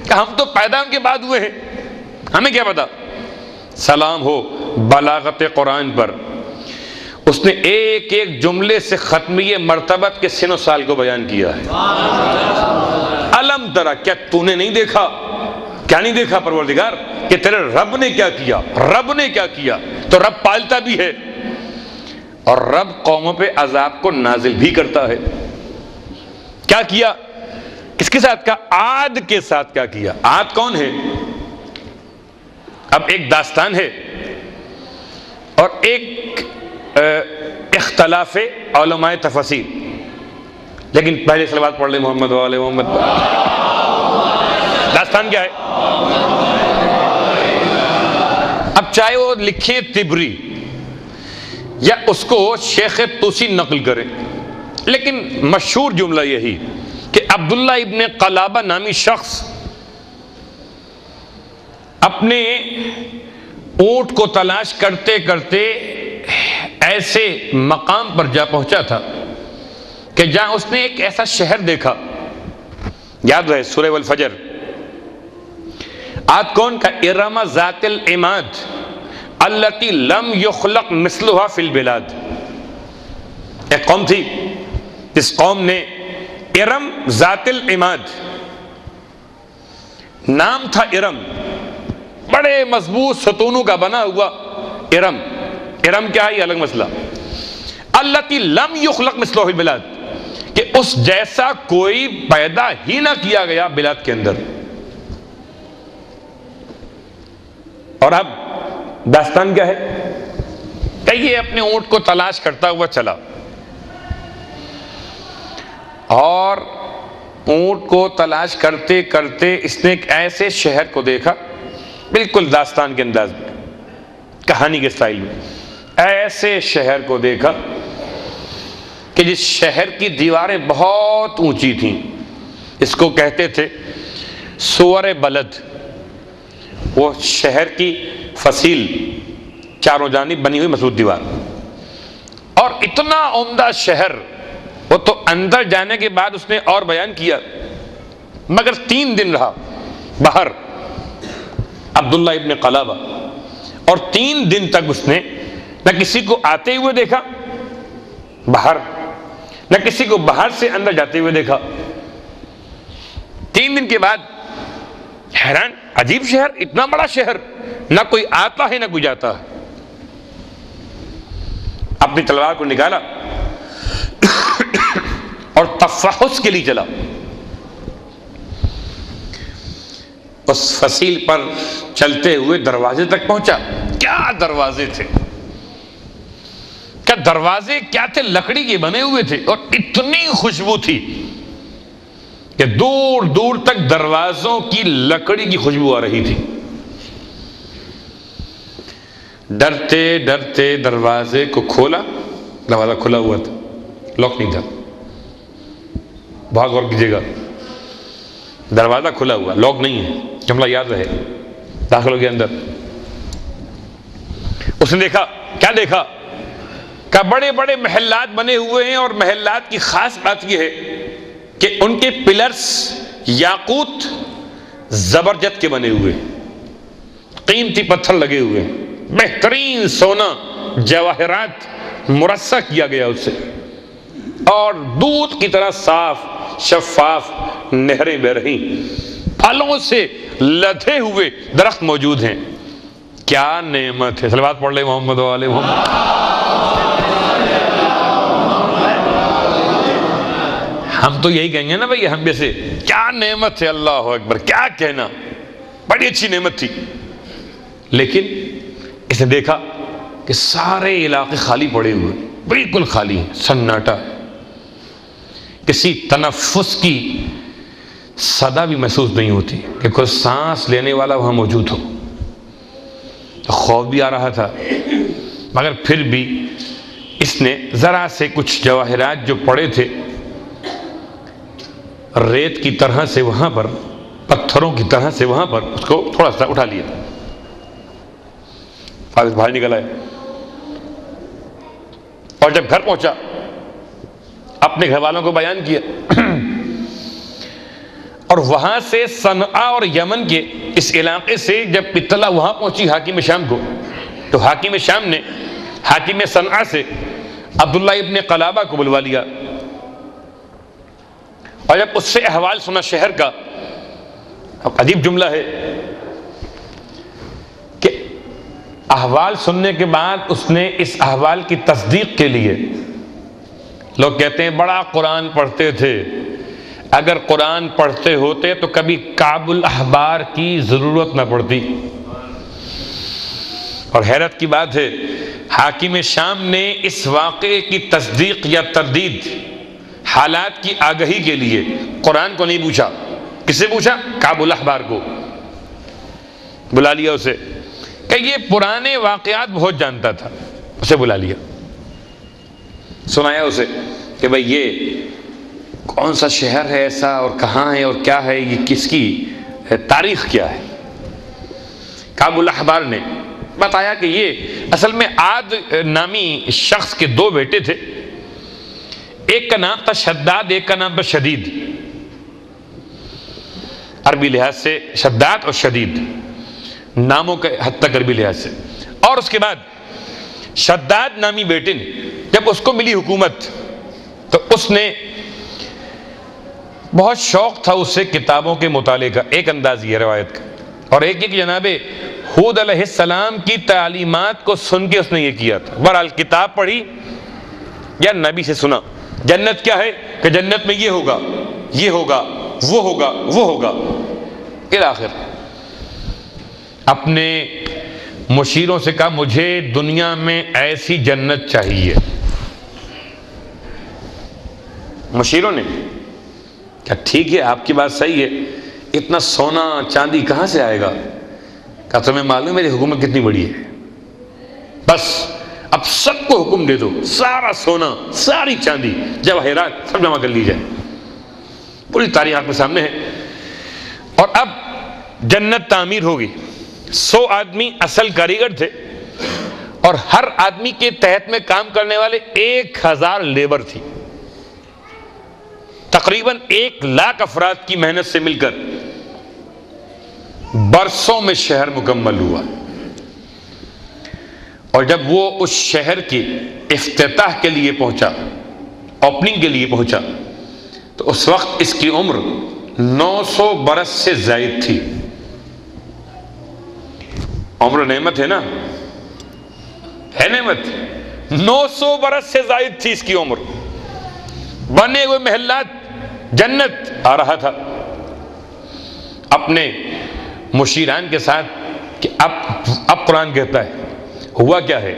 A: کہ ہم تو پیدا ان کے بعد ہوئے ہیں، ہمیں کیا پتا۔ سلام ہو بلاغت قرآن پر، اس نے ایک ایک جملے سے ختمیہ مرتبت کے سن و سال کو بیان کیا ہے۔ علم ترا، کیا تو نے نہیں دیکھا؟ کیا نہیں دیکھا پروردگار کہ تیرے رب نے کیا کیا؟ رب نے کیا کیا؟ تو رب پالتا بھی ہے اور رب قوموں پہ عذاب کو نازل بھی کرتا ہے۔ کیا کیا؟ کس کے ساتھ؟ کا عاد کے ساتھ کیا کیا؟ عاد کون ہے؟ اب ایک داستان ہے اور ایک اختلاف علماء تفسیر، لیکن پہلے صلوات پڑھ لیں محمد و آل محمد پر۔ داستان کیا ہے؟ اب چاہے وہ لکھیں طبری یا اس کو شیخ توسی نقل کریں، لیکن مشہور جملہ یہی کہ عبداللہ ابن قلابہ نامی شخص اپنے اونٹ کو تلاش کرتے کرتے ایسے مقام پر جا پہنچا تھا کہ جہاں اس نے ایک ایسا شہر دیکھا، یاد رہے سورہ والفجر، عاد کون کا؟ ارم ذات العماد التی لم یخلق مثلها فی البلاد۔ ایک قوم تھی، اس قوم نے ارم ذات العماد، نام تھا ارم، بڑے مضبوط ستونوں کا بنا ہوا ارم۔ ارم کیا ہے یہ الگ مسئلہ۔ التی لم یخلق مثلہ فی البلاد، کہ اس جیسا کوئی پیدا ہی نہ کیا گیا بلاد کے اندر۔ اور اب داستان کیا ہے کہ یہ اپنے اونٹ کو تلاش کرتا ہوا چلا اور اونٹ کو تلاش کرتے کرتے اس نے ایک ایسے شہر کو دیکھا، بالکل داستان کے انداز میں، کہانی کے سٹائل میں، ایسے شہر کو دیکھا کہ جس شہر کی دیواریں بہت اونچی تھیں، اس کو کہتے تھے سور بلد۔ وہ شہر کی فصیل چاروں جانب بنی ہوئی مضبوط دیوار، اور اتنا عمدہ شہر۔ وہ تو اندر جانے کے بعد اس نے اور بیان کیا، مگر 3 دن رہا باہر عبداللہ ابن قلابہ، اور 3 دن تک اس نے نہ کسی کو آتے ہوئے دیکھا باہر، نہ کسی کو باہر سے اندر جاتے ہوئے دیکھا۔ 3 دن کے بعد حیران، عجیب شہر، اتنا بڑا شہر، نہ کوئی آتا ہے نہ کوئی جاتا ہے۔ اپنی تلوار کو نکالا اور تفحص کے لیے چلا۔ اس فصیل پر چلتے ہوئے دروازے تک پہنچا۔ کیا دروازے تھے، کیا دروازے کیا تھے، لکڑی کے بنے ہوئے تھے، اور اتنی خوشبو تھی کہ دور دور تک دروازوں کی لکڑی کی خوشبو آ رہی تھی۔ ڈرتے ڈرتے دروازے کو کھولا، دروازہ کھلا ہوا تھا، لاک نہیں تھا، بہت غور کیجیے گا، دروازہ کھلا ہوا، لاک نہیں ہے، جملہ یاد رہے۔ داخل ہو گیا اندر، اس نے دیکھا، کیا دیکھا کہ بڑے بڑے محلات بنے ہوئے ہیں، اور محلات کی خاص بات یہ ہے کہ ان کے پلرز یاقوت زبرجد کے بنے ہوئے، قیمتی پتھر لگے ہوئے، بہترین سونا جواہرات مرصع کیا گیا اس سے، اور دودھ کی طرح صاف شفاف نہریں بہ رہی، پھلوں سے لدھے ہوئے درخت موجود ہیں۔ کیا نعمت ہے! صلوات پڑھ لیں محمد و آل محمد۔ ہم تو یہی کہیں گے نا بھائی، ہم جیسے کیا نعمت ہے، اللہ اکبر، کیا کہنا، بڑی اچھی نعمت تھی۔ لیکن اس نے دیکھا کہ سارے علاقے خالی پڑے ہوئے، بالکل خالی ہیں، سناٹا، کسی تنفس کی صدا بھی محسوس نہیں ہوتی کہ کوئی سانس لینے والا وہاں موجود ہو۔ خوف بھی آ رہا تھا، مگر پھر بھی اس نے ذرا سے کچھ جواہرات جو پڑے تھے ریت کی طرح سے وہاں پر، پتھروں کی طرح سے وہاں پر، اس کو تھوڑا سا اٹھا لیا، فارس باہر نکل آئے، اور جب گھر پہنچا اپنے گھر والوں کو بیان کیا، اور وہاں سے صنعاء اور یمن کے اس علاقے سے جب اطلاع وہاں پہنچی حاکم شام کو، تو حاکم شام نے حاکم صنعاء سے عبداللہ ابن قلابہ کو بلوا لیا، اور جب اس سے احوال سنا شہر کا، اب عجیب جملہ ہے کہ احوال سننے کے بعد اس نے اس احوال کی تصدیق کے لیے، لوگ کہتے ہیں بڑا قرآن پڑھتے تھے، اگر قرآن پڑھتے ہوتے تو کبھی کعب الاحبار کی ضرورت نہ پڑتی، اور حیرت کی بات ہے حاکم شام نے اس واقعے کی تصدیق یا تردید، حالات کی آگہی کے لیے قرآن کو نہیں پوچھا، کس سے پوچھا؟ کعب الاحبار کو بلا لیا، اسے کہ یہ پرانے واقعات بہت جانتا تھا، اسے بلا لیا، سنایا اسے کہ بھئی یہ کون سا شہر ہے ایسا، اور کہاں ہے، اور کیا ہے، یہ کس کی تاریخ کیا ہے۔ کعب الاحبار نے بتایا کہ یہ اصل میں عاد نامی شخص کے دو بیٹے تھے، ایک کا نام تھا شداد، ایک کا نام تھا شدید، عربی لحاظ سے شداد اور شدید ناموں کے حد تک عربی لحاظ سے، اور اس کے بعد شداد نامی بیٹے نے جب اس کو ملی حکومت تو اس نے بہت شوق تھا اسے کتابوں کے مطالعے کا، ایک انداز یہ روایت کا، اور ایک ایک جناب ہود علیہ السلام کی تعلیمات کو سن کے اس نے یہ کیا تھا۔ بہرحال کتاب پڑھی یا نبی سے سنا، جنت کیا ہے کہ جنت میں یہ ہوگا، یہ ہوگا، وہ ہوگا، وہ ہوگا، الآخر اپنے مشیروں سے کہا مجھے دنیا میں ایسی جنت چاہیے۔ مشیروں نے کہا ٹھیک ہے آپ کی بات صحیح ہے، اتنا سونا چاندی کہاں سے آئے گا؟ کہا تمہیں معلوم میری حکومت کتنی بڑی ہے، بس اب سب کو حکم دے دو سارا سونا ساری چاندی جواہرات سب جمع کر لی جائے، پوری تاریخ آپ کے سامنے ہے۔ اور اب جنت تعمیر ہوگی، 100 آدمی اصل کاریگر تھے، اور ہر آدمی کے تحت میں کام کرنے والے 1000 لیبر تھی، تقریباً 1,00,000 افراد کی محنت سے مل کر برسوں میں شہر مکمل ہوا۔ اور جب وہ اس شہر کی افتتاح کے لیے پہنچا، اوپننگ کے لیے پہنچا، تو اس وقت اس کی عمر 900 برس سے زائد تھی۔ عمر نعمت ہے نا، ہے نعمت، 900 برس سے زائد تھی اس کی عمر، بنے ہوئے محلات جنت آ رہا تھا اپنے مشیران کے ساتھ کہ اب قرآن کہتا ہے ہوا کیا ہے،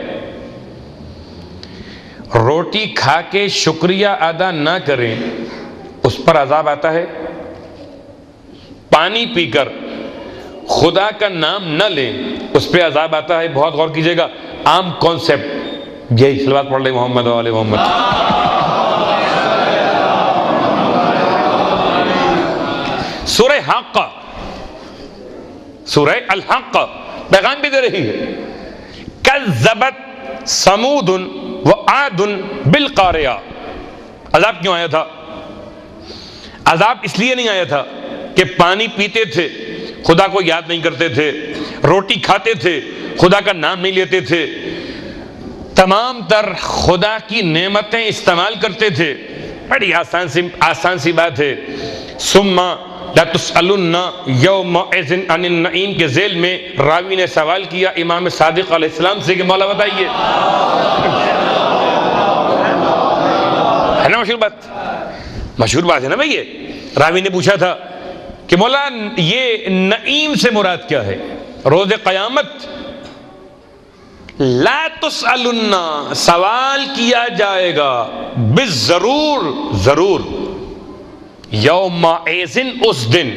A: روٹی کھا کے شکریہ ادا نہ کریں اس پر عذاب آتا ہے، پانی پی کر خدا کا نام نہ لیں اس پہ عذاب آتا ہے۔ بہت غور کیجئے گا، عام کانسیپٹ یہی، صلوات پڑھ لیں محمد و آل محمد۔ سورہ حاقہ، سورہ الحق پیغام بھی دے رہی ہے، کذبت ثمود وعاد بالقاریہ۔ عذاب کیوں آیا تھا؟ عذاب اس لیے نہیں آیا تھا کہ پانی پیتے تھے خدا کو یاد نہیں کرتے تھے، روٹی کھاتے تھے خدا کا نام نہیں لیتے تھے، تمام تر خدا کی نعمتیں استعمال کرتے تھے، بڑی آسان سی بات ہے۔ ثم لَتُسْأَلُنَّ يَوْمَئِذٍ عَنِ النَّعِيمِ کے ذیل میں راوی نے سوال کیا امام صادق علیہ السلام سے کہ مولا بتائیے، ہے نا مشہور بات، مشہور بات ہے نا بھئی، یہ راوی نے پوچھا تھا کہ مولا یہ نعیم سے مراد کیا ہے؟ روز قیامت لا تسألن، سوال کیا جائے گا، بالضرور ضرور، یومئذ اس دن،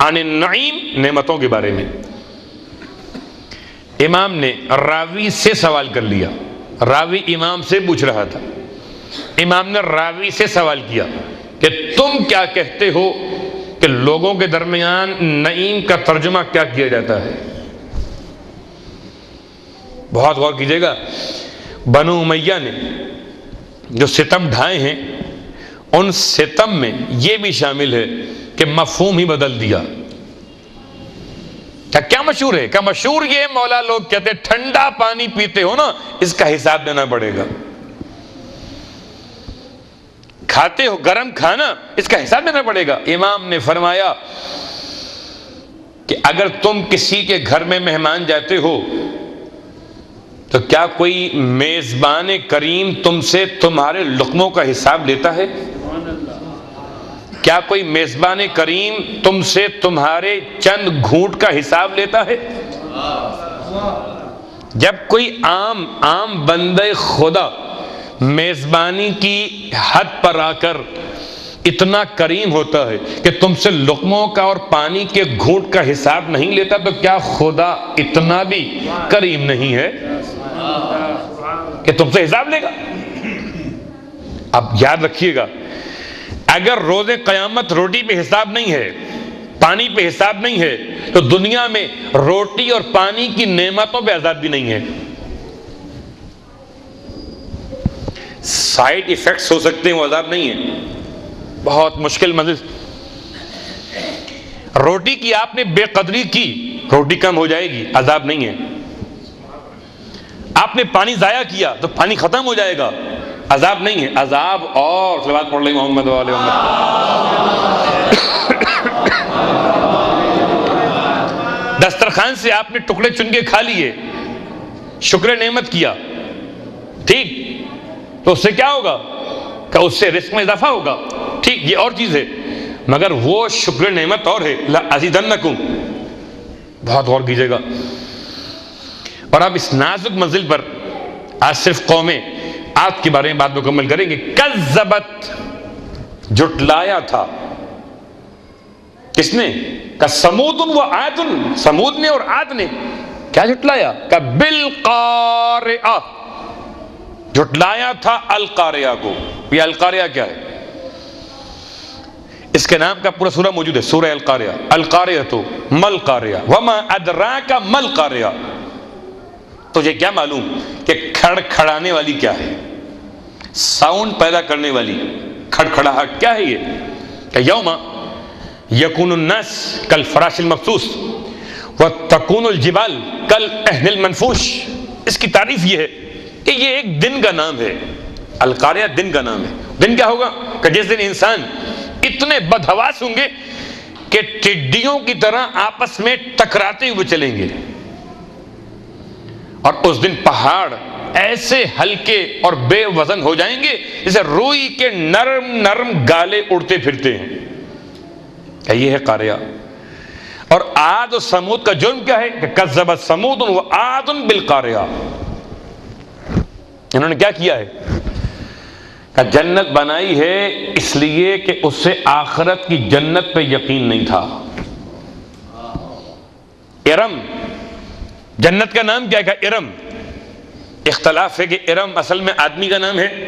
A: عن النعیم نعمتوں کے بارے میں۔ امام نے راوی سے سوال کر لیا، راوی امام سے پوچھ رہا تھا، امام نے راوی سے سوال کیا کہ تم کیا کہتے ہو کہ لوگوں کے درمیان نعیم کا ترجمہ کیا کیا جاتا ہے؟ بہت غور کیجئے گا، بنو امیہ نے جو ستم ڈھائے ہیں ان ستم میں یہ بھی شامل ہے کہ مفہوم ہی بدل دیا۔ کیا مشہور ہے؟ کیا مشہور یہ مولا لوگ کہتے ہیں ٹھنڈا پانی پیتے ہو نا، اس کا حساب دینا پڑے گا، کھاتے ہو گرم کھانا، اس کا حساب دینا پڑے گا۔ امام نے فرمایا کہ اگر تم کسی کے گھر میں مہمان جاتے ہو تو کیا کوئی میزبان کریم تم سے تمہارے لقموں کا حساب لیتا ہے؟ کیا کوئی میزبان کریم تم سے تمہارے چند گھونٹ کا حساب لیتا ہے؟ جب کوئی عام بندے خدا میزبانی کی حد پر آ کر اتنا کریم ہوتا ہے کہ تم سے لقموں کا اور پانی کے گھونٹ کا حساب نہیں لیتا، تو کیا خدا اتنا بھی کریم نہیں ہے کہ تم سے حساب لے گا؟ اب یاد رکھیے گا، اگر روز قیامت روٹی پہ حساب نہیں ہے، پانی پہ حساب نہیں ہے، تو دنیا میں روٹی اور پانی کی نعمتوں پہ عذاب بھی نہیں ہے۔ سائیڈ ایفیکٹس ہو سکتے ہیں، وہ عذاب نہیں ہے، بہت مشکل منزل۔ روٹی کی آپ نے بے قدری کی، روٹی کم ہو جائے گی، عذاب نہیں ہے۔ آپ نے پانی ضائع کیا تو پانی ختم ہو جائے گا، عذاب نہیں ہے۔ عذاب اور صلوات پڑھ لیں محمد و آل محمد۔ دسترخوان سے آپ نے ٹکڑے چن کے کھا لیے، شکر نعمت کیا، ٹھیک، تو اس سے کیا ہوگا کہ اس سے رزق میں اضافہ ہوگا، ٹھیک، یہ اور چیز ہے، مگر وہ شکر نعمت اور ہے، لَأَزِيدَنَّكُمْ۔ بہت غور کیجئے گا۔ اور اب اس نازک منزل پر آج صرف قوم عاد کے بارے میں بات مکمل کریں گے۔ کذبت، جھٹلایا تھا، کس نے؟ کہ سمود و عاد، سمود نے اور عاد نے کیا جھٹلایا؟ کہ بالقارعہ، جھٹلایا تھا القارعہ کو۔ یہ القارعہ کیا ہے؟ اس کے نام کا پورا سورہ موجود ہے، سورہ القارعہ۔ القارعۃ مل قارعہ وما ادراک مل قارعہ۔ تجھے کیا معلوم کہ کھڑکھڑانے والی کیا ہے، ساؤنڈ پیدا کرنے والی کھڑکھڑاہٹ کیا ہے؟ یہ کہ یوم یکون الناس کالفراش المبثوث وتکون الجبال کالعہن المنفوش۔ اس کی تعریف یہ ہے کہ یہ ایک دن کا نام ہے، القارعہ دن کا نام ہے۔ دن کیا ہوگا؟ کہ جس دن انسان اتنے بدحواس ہوں گے کہ ٹڈیوں کی طرح آپس میں ٹکراتے ہوئے چلیں گے، اور اس دن پہاڑ ایسے ہلکے اور بے وزن ہو جائیں گے جیسے روئی کے نرم نرم گالے اڑتے پھرتے ہیں۔ کہ یہ ہے قارعہ۔ اور عاد و سمود کا جرم کیا ہے؟ کہ کذبت سمود و عاد بالقارعہ۔ انہوں نے کیا کیا ہے؟ کہ جنت بنائی ہے اس لیے کہ اس سے آخرت کی جنت پہ یقین نہیں تھا۔ ارم، جنت کا نام کیا ہے؟ ارم۔ اختلاف ہے کہ ارم اصل میں آدمی کا نام ہے،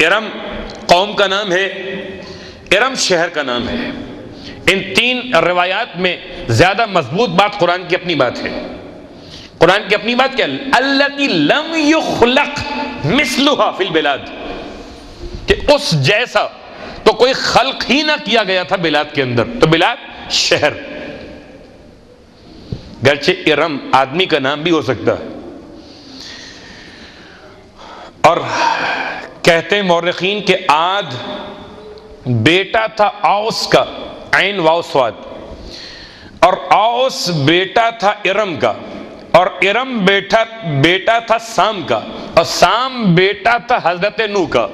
A: ارم قوم کا نام ہے، ارم شہر کا نام ہے۔ ان تین روایات میں زیادہ مضبوط بات قرآن کی اپنی بات ہے۔ قرآن کی اپنی بات کیا؟ التی لم یخلق مثلها فی البلاد، کہ اس جیسا تو کوئی خلق ہی نہ کیا گیا تھا بلاد کے اندر۔ تو بلاد شہر، گرچہ ارم آدمی کا نام بھی ہو سکتا ہے۔ اور کہتے ہیں مورخین کہ عاد بیٹا تھا اوس کا، عین واو صاد، اور اوس بیٹا تھا ارم کا، اور ارم بیٹا تھا سام کا، اور سام بیٹا تھا حضرت نوح کا۔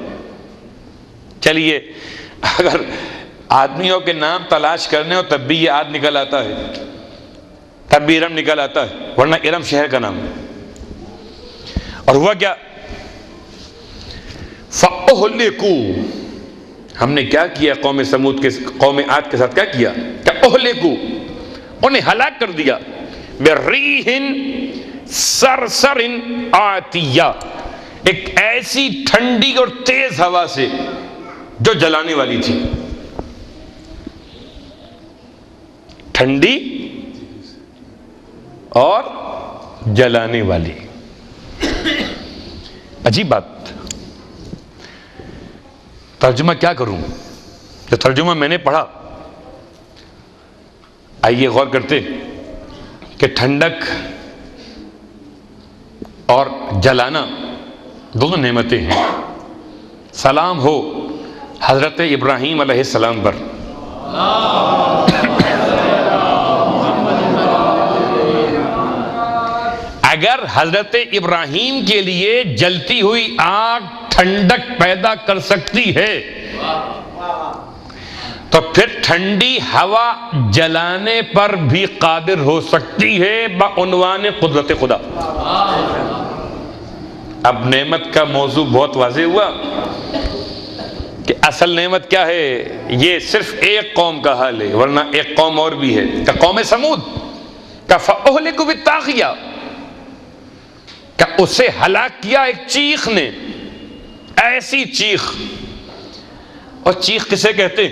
A: چلیے اگر آدمیوں کے نام تلاش کرنے ہو تب بھی یہ عاد نکل آتا ہے، تب بھی ارم نکل آتا ہے، ورنہ ارم شہر کا نام ہے۔ اور ہوا کیا؟ فَأُهْلِكُوا، ہم نے کیا کیا قوم سمود کے، قوم عاد کے ساتھ کیا کیا؟ کہ اہلکو، انہیں ہلاک کر دیا، بِرِّیحٍ، سرسرن آتیہ، ایک ایسی ٹھنڈی اور تیز ہوا سے جو جلانے والی تھی. ٹھنڈی اور جلانے والی. عجیب بات. ترجمہ کیا کروں؟ جو ترجمہ میں نے پڑھا، آئیے غور کرتے کہ ٹھنڈک اور جلانا دونوں نعمتیں ہیں. سلام ہو حضرت ابراہیم علیہ السلام پر. اگر حضرت ابراہیم کے لیے جلتی ہوئی آگ ٹھنڈک پیدا کر سکتی ہے تو پھر ٹھنڈی ہوا جلانے پر بھی قادر ہو سکتی ہے بعنوان قدرت خدا. اب نعمت کا موضوع بہت واضح ہوا کہ اصل نعمت کیا ہے. یہ صرف ایک قوم کا حال ہے، ورنہ ایک قوم اور بھی ہے، کہ قوم سمود کا فَأُهْلِكُ بِالطَّاغِيَةِ، کہ اسے ہلاک کیا ایک چیخ نے. ایسی چیخ. اور چیخ کسے کہتے؟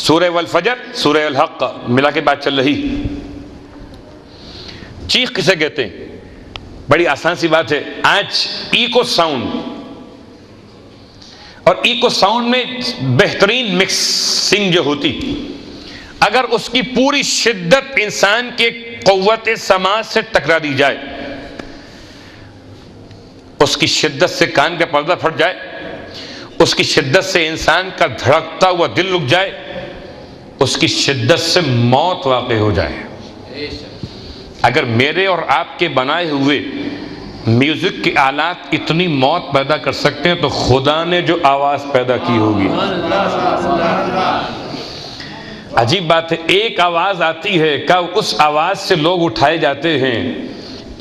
A: سورہ والفجر، سورہ الحق ملا کے بات چل رہی. چیخ کسے کہتے ہیں؟ بڑی آسان سی بات ہے. آج ایکو ساؤنڈ، اور ایکو ساؤنڈ میں بہترین مکسنگ جو ہوتی، اگر اس کی پوری شدت انسان کے قوت سماعت سے ٹکرا دی جائے، اس کی شدت سے کان کا پردہ پھٹ جائے، اس کی شدت سے انسان کا دھڑکتا ہوا دل رک جائے، اس کی شدت سے موت واقع ہو جائے. اگر میرے اور آپ کے بنائے ہوئے میوزک کے آلات اتنی موت پیدا کر سکتے ہیں تو خدا نے جو آواز پیدا کی ہوگی. عجیب بات ہے. ایک آواز آتی ہے کہ اس آواز سے لوگ اٹھائے جاتے ہیں.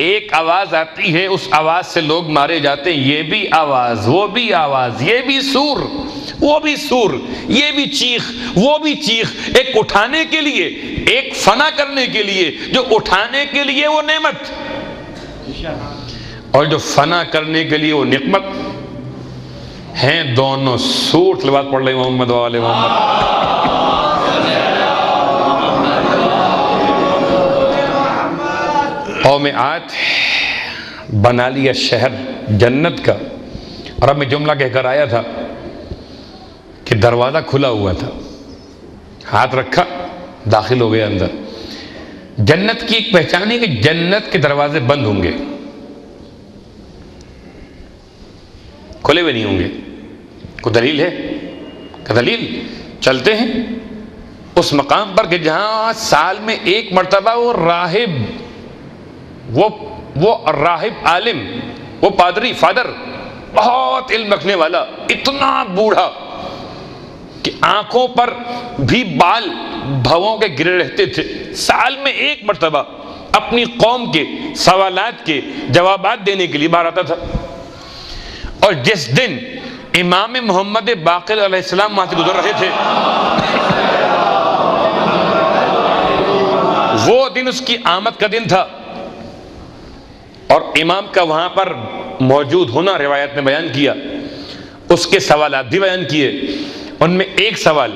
A: ایک آواز آتی ہے، اس آواز سے لوگ مارے جاتے ہیں. یہ بھی آواز، وہ بھی آواز، یہ بھی سور، وہ بھی سور، یہ بھی چیخ، وہ بھی چیخ. ایک اٹھانے کے لیے، ایک فنا کرنے کے لیے. جو اٹھانے کے لیے وہ نعمت، اور جو فنا کرنے کے لیے وہ نقمت ہیں. دونوں سور. تلاوت پڑھ لیں محمد والے محمد. قوم عاد بنا لیا شہر جنت کا. اور اب میں جملہ کہہ کر آیا تھا کہ دروازہ کھلا ہوا تھا، ہاتھ رکھا، داخل ہو گیا اندر. جنت کی ایک پہچان ہے کہ جنت کے دروازے بند ہوں گے، کھلے ہوئے نہیں ہوں گے. کوئی دلیل ہے؟ کہ دلیل چلتے ہیں اس مقام پر کہ جہاں سال میں ایک مرتبہ وہ راہب، وہ راہب عالم، وہ پادری، فادر، بہت علم رکھنے والا، اتنا بوڑھا کہ آنکھوں پر بھی بال بھووں کے گرے رہتے تھے، سال میں ایک مرتبہ اپنی قوم کے سوالات کے جوابات دینے کے لیے باہر آتا تھا. اور جس دن امام محمد باقر علیہ السلام وہاں سے گزر رہے تھے، وہ دن اس کی آمد کا دن تھا. اور امام کا وہاں پر موجود ہونا روایت نے بیان کیا. اس کے سوالات بھی بیان کیے. ان میں ایک سوال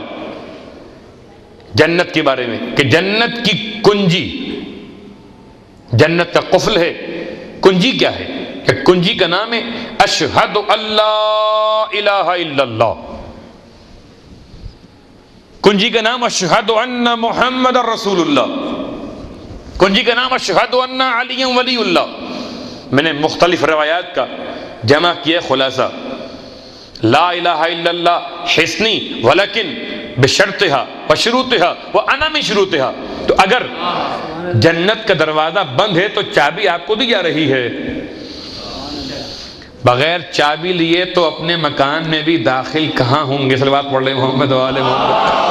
A: جنت کے بارے میں کہ جنت کی کنجی، جنت کا قفل ہے، کنجی کیا ہے؟ کہ کنجی کا نام ہے اشہد اللہ الہ الا اللہ. کنجی کا نام اشہد ان محمد رسول اللہ. کنجی کا نام اشہد ان علی ولی اللہ. میں نے مختلف روایات کا جمع کیا خلاصہ. لا الہ الا اللہ حسنی ولیکن بشرطها وشروطها وانا من شروطها. تو اگر جنت کا دروازہ بند ہے تو چابی آپ کو دی جا رہی ہے. بغیر چابی لیے تو اپنے مکان میں بھی داخل کہاں ہوں گے؟ صلوات پڑھ لیں محمد والے محمد.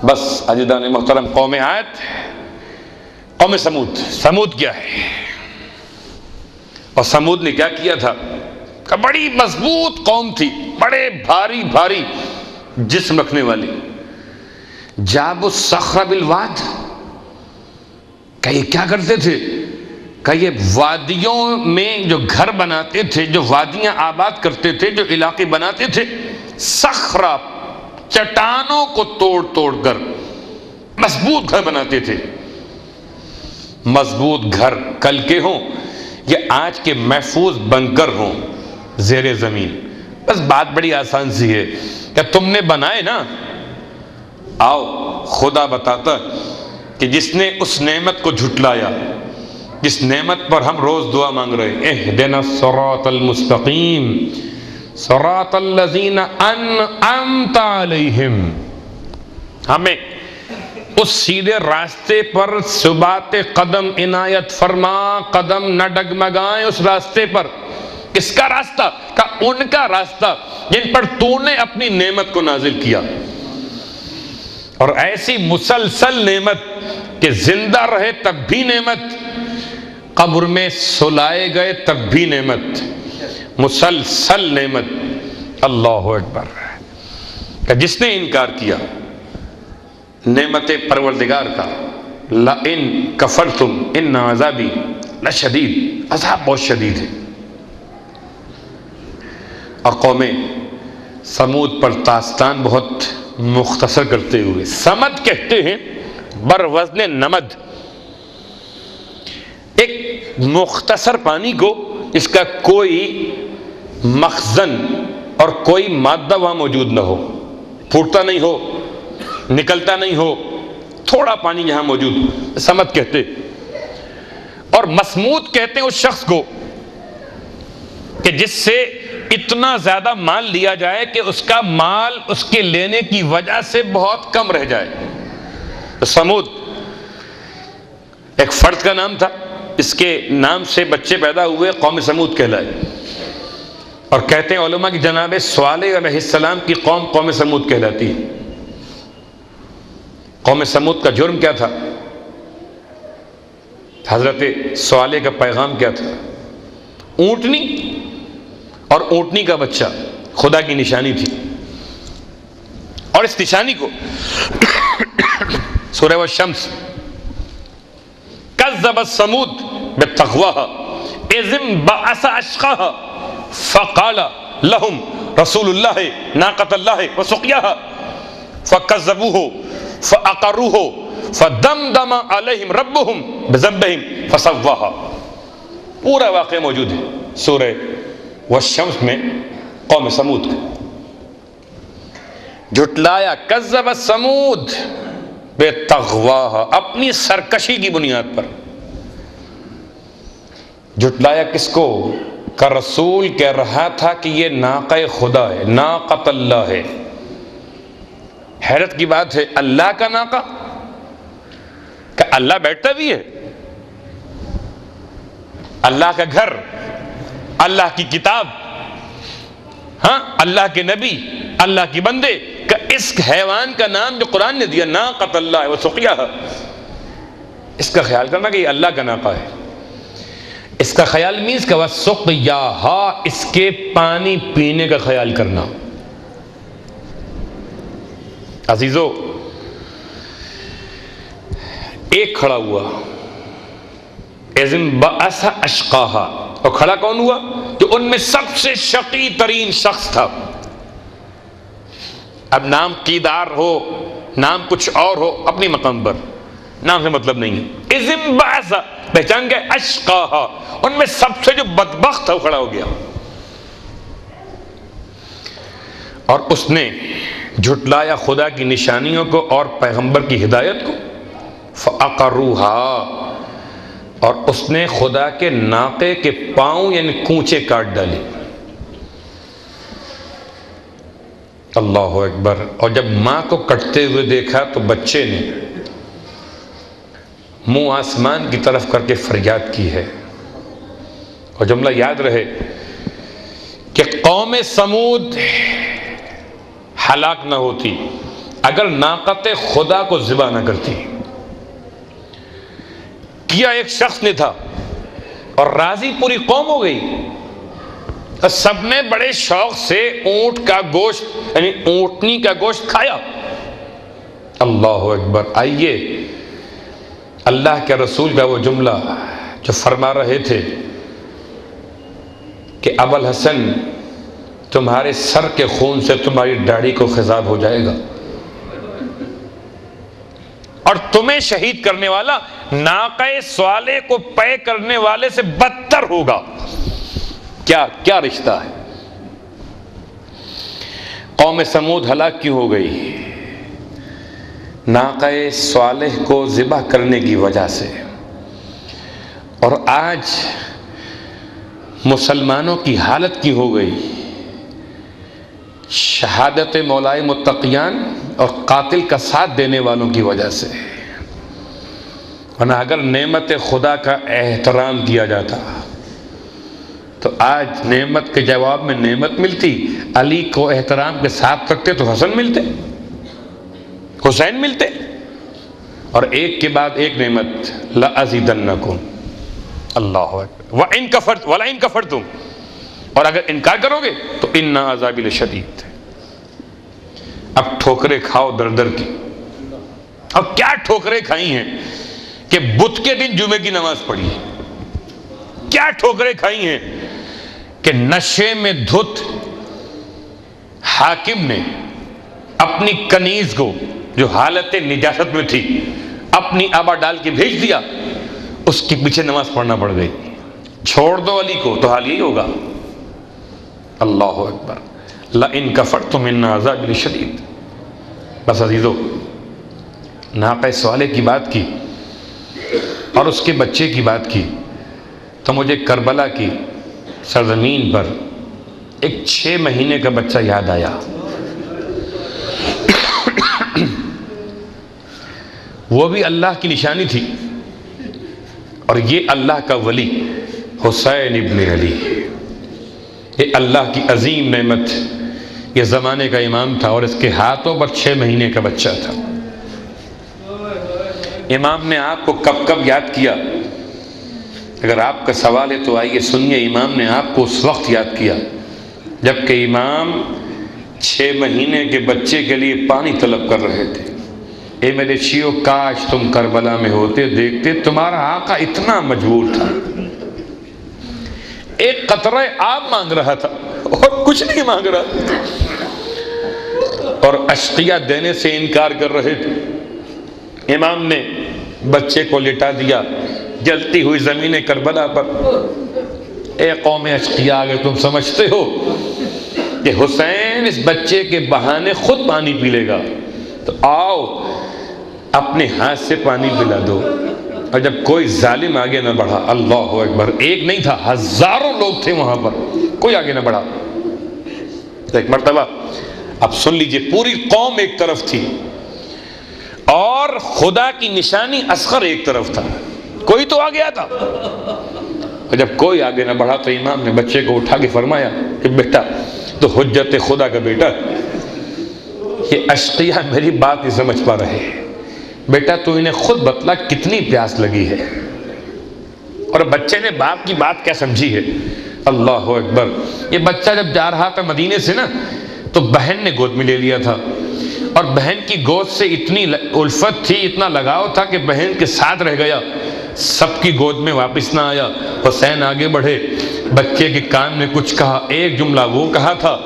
A: بس عزیزان محترم، قوم عاد، قوم سمود. سمود کیا ہے؟ اور سمود نے کیا کیا تھا؟ کہ بڑی مضبوط قوم تھی، بڑے بھاری بھاری جسم رکھنے والی. جاب الصخر بالواد، کہ یہ کیا کرتے تھے؟ کہ یہ وادیوں میں جو گھر بناتے تھے، جو وادیاں آباد کرتے تھے، جو علاقے بناتے تھے، صخرہ چٹانوں کو توڑ توڑ کر مضبوط گھر بناتے تھے۔ مضبوط گھر کل کے ہوں یا آج کے محفوظ بنکر ہوں زیر زمین، بس بات بڑی آسان سی ہے کہ تم نے بنائے نا، آؤ خدا بتاتا کہ جس نے اس نعمت کو جھٹلایا، جس نعمت پر ہم روز دعا مانگ رہے، اہدنا الصراط المستقیم صراط الذین انعمت علیہم، ہمیں اس سیدھے راستے پر ثبات قدم عنایت فرما، قدم نہ ڈگمگائیں اس راستے پر۔ کس کا راستہ؟ کہ ان کا راستہ جن پر تو نے اپنی نعمت کو نازل کیا، اور ایسی مسلسل نعمت کہ زندہ رہے تب بھی نعمت، قبر میں سلائے گئے تب بھی نعمت، مسلسل نعمت۔ اللہ اکبر۔ کہ جس نے انکار کیا نعمت پروردگار کا، لَإِن كَفَرْتُمْ إِنَّ عَذَابِي لَشَدِيدٌ، عذاب بہت شدید ہے۔ اور قوم سمود پر داستان بہت مختصر کرتے ہوئے، سمد کہتے ہیں بر وزن نمد، ایک مختصر پانی کو اس کا کوئی مخزن اور کوئی مادہ وہاں موجود نہ ہو، پھوٹتا نہیں ہو، نکلتا نہیں ہو، تھوڑا پانی یہاں موجود ہو، سمد کہتے۔ اور مسمود کہتے ہیں اس شخص کو کہ جس سے اتنا زیادہ مال لیا جائے کہ اس کا مال اس کے لینے کی وجہ سے بہت کم رہ جائے۔ تو سمود ایک فرد کا نام تھا، اس کے نام سے بچے پیدا ہوئے، قوم سمود کہلائے۔ اور کہتے ہیں علماء کی جناب صالح علیہ السلام کی قوم قوم سمود کہلاتی ہے۔ قوم سمود کا جرم کیا تھا؟ حضرت صالح کا پیغام کیا تھا؟ اونٹنی اور اونٹنی کا بچہ خدا کی نشانی تھی، اور اس نشانی کو سورہ والشمس، کذبت ثمود بطغواها اذ انبعث اشقاها فقال لهم رسول الله ناقة الله وسقياها فكذبوه فعقروه فدمدم عليهم ربهم بذنبهم فسواها۔ پورا واقعہ موجود ہے سورہ والشمس میں قوم سمود کا۔ جھٹلایا، کذبت ثمود بطغواها، اپنی سرکشی کی بنیاد پر جھٹلایا۔ کس کو؟ کہ رسول کہہ رہا تھا کہ یہ ناقہ خدا ہے، ناقۃ اللہ ہے۔ حیرت کی بات ہے، اللہ کا ناقہ، کہ اللہ بیٹھتا بھی ہے، اللہ کا گھر، اللہ کی کتاب، ہاں اللہ کے نبی، اللہ کی بندے، کہ اس حیوان کا نام جو قرآن نے دیا ناقۃ اللہ وسقیاہا، اس کا خیال کرنا کہ یہ اللہ کا ناقہ ہے۔ اس کا خیال مینز کہ وسقیاہا، اس کے پانی پینے کا خیال کرنا۔ عزیزو، ایک کھڑا ہوا اذ انبعث اشقاہا، اور کھڑا کون ہوا؟ جو ان میں سب سے شقی ترین شخص تھا۔ اب نام قیدار ہو، نام کچھ اور ہو، اپنی مقام پر، نام سے مطلب نہیں ہے۔ اذ انبعث، پہچان گئے، اشقاہا، ان میں سب سے جو بدبخت تھا وہ کھڑا ہو گیا، اور اس نے جھٹلایا خدا کی نشانیوں کو اور پیغمبر کی ہدایت کو۔ فَأَقَرُوهَا، اور اس نے خدا کے ناقے کے پاؤں یعنی کونچے کاٹ ڈالی۔ اللہ اکبر۔ اور جب ماں کو کٹتے ہوئے دیکھا تو بچے نے منہ آسمان کی طرف کر کے فریاد کی ہے۔ اور جملہ یاد رہے کہ قوم سمود ہلاک نہ ہوتی اگر ناقت خدا کو ذبح نہ کرتی۔ کیا ایک شخص نے تھا اور راضی پوری قوم ہو گئی، اور سب نے بڑے شوق سے اونٹ کا گوشت یعنی اونٹنی کا گوشت کھایا۔ اللہ اکبر. آئیے اللہ کے رسول کا وہ جملہ جو فرما رہے تھے کہ ابو الحسن تمہارے سر کے خون سے تمہاری داڑھی کو خضاب ہو جائے گا اور تمہیں شہید کرنے والا ناقہ صالح کو پے کرنے والے سے بدتر ہوگا. کیا رشتہ ہے. قوم سمود ہلاک کیوں ہو گئی؟ ناقہ صالح کو ذبح کرنے کی وجہ سے. اور آج مسلمانوں کی حالت کی ہو گئی؟ شہادت مولائے متقیان اور قاتل کا ساتھ دینے والوں کی وجہ سے. ورنہ اگر نعمت خدا کا احترام کیا جاتا تو آج نعمت کے جواب میں نعمت ملتی. علی کو احترام کے ساتھ رکھتے تو حسن ملتے، حسین ملتے. اور ایک کے بعد ایک نعمت، لَأَزِيدَنَّكُمْ. اللہ اکبر. وَلَئِن كَفَرْتُمْ. اور اگر انکار کرو گے تو اِنَّ عَذَابِي لَشَدِيدٌ. اب ٹھوکریں کھاؤ در در کی. اب کیا ٹھوکریں کھائی ہیں کہ بدھ کے دن جمعے کی نماز پڑھی. کیا ٹھوکریں کھائی ہیں کہ نشے میں دھت حاکم نے اپنی کنیز کو جو حالت نجاست میں تھی اپنی آبا ڈال کے بھیج دیا، اس کے پیچھے نماز پڑھنا پڑ گئی. چھوڑ دو علی کو تو حال یہی ہوگا. اللہ اکبر. لَإِن كَفَرْتُمْ إِنَّ عَذَابِي لَشَدِيدٌ. بس عزیزو، ناقہ صالح کی بات کی اور اس کے بچے کی بات کی تو مجھے کربلا کی سرزمین پر ایک 6 مہینے کا بچہ یاد آیا. وہ بھی اللہ کی نشانی تھی اور یہ اللہ کا ولی حسین ابن علی. یہ اللہ کی عظیم نعمت. یہ زمانے کا امام تھا اور اس کے ہاتھوں پر 6 مہینے کا بچہ تھا. امام نے آپ کو کب کب یاد کیا؟ اگر آپ کا سوال ہے تو آئیے سنیے. امام نے آپ کو اس وقت یاد کیا جبکہ امام 6 مہینے کے بچے کے لیے پانی طلب کر رہے تھے. اے میرے شیعو، کاش تم کربلا میں ہوتے، دیکھتے تمہارا آقا اتنا مجبور تھا. ایک قطرہ آب مانگ رہا تھا اور کچھ نہیں مانگ رہا تھا اور اشقیہ دینے سے انکار کر رہے تھے. امام نے بچے کو لٹا دیا جلتی ہوئی زمین کربلا پر. اے قوم اشقیاء، اگر تم سمجھتے ہو کہ حسین اس بچے کے بہانے خود پانی پی لے گا تو آؤ اپنے ہاتھ سے پانی پلا دو. اور جب کوئی ظالم آگے نہ بڑھا، اللہ اکبر، ایک نہیں تھا، ہزاروں لوگ تھے وہاں پر، کوئی آگے نہ بڑھا. ایک مرتبہ اب سن لیجئے، پوری قوم ایک طرف تھی اور خدا کی نشانی اصغر ایک طرف تھا. کوئی تو آ گیا تھا. اور جب کوئی آگے نہ بڑھا تو امام نے بچے کو اٹھا کے فرمایا کہ بیٹا تو حجت خدا کا بیٹا. یہ اشقیاء میری بات نہیں سمجھ پا رہے. بیٹا تو انہیں خود بتلا کتنی پیاس لگی ہے. اور بچے نے باپ کی بات کیا سمجھی ہے. اللہ اکبر. یہ بچہ جب جا رہا تھا مدینے سے نا تو بہن نے گود میں لے لیا تھا اور بہن کی گود سے اتنی الفت تھی، اتنا لگاؤ تھا کہ بہن کے ساتھ رہ گیا، سب کی گود میں واپس نہ آیا. حسین آگے بڑھے، بچے کے کان میں کچھ کہا، ایک جملہ وہ کہا تھا،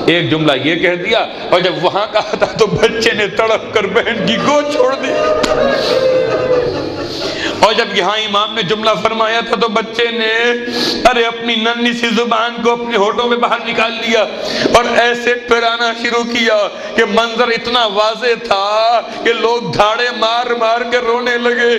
A: ایک جملہ یہ کہہ دیا، اور جب وہاں کہا تھا تو بچے نے تڑپ کر بہن کی گود چھوڑ دی. اور جب یہاں امام نے جملہ فرمایا تھا تو بچے نے اپنی ننھی سی زبان کو اپنے ہونٹوں میں باہر نکال لیا اور ایسے پھرانا شروع کیا کہ منظر اتنا واضح تھا کہ لوگ دھاڑے مار مار کے رونے لگے.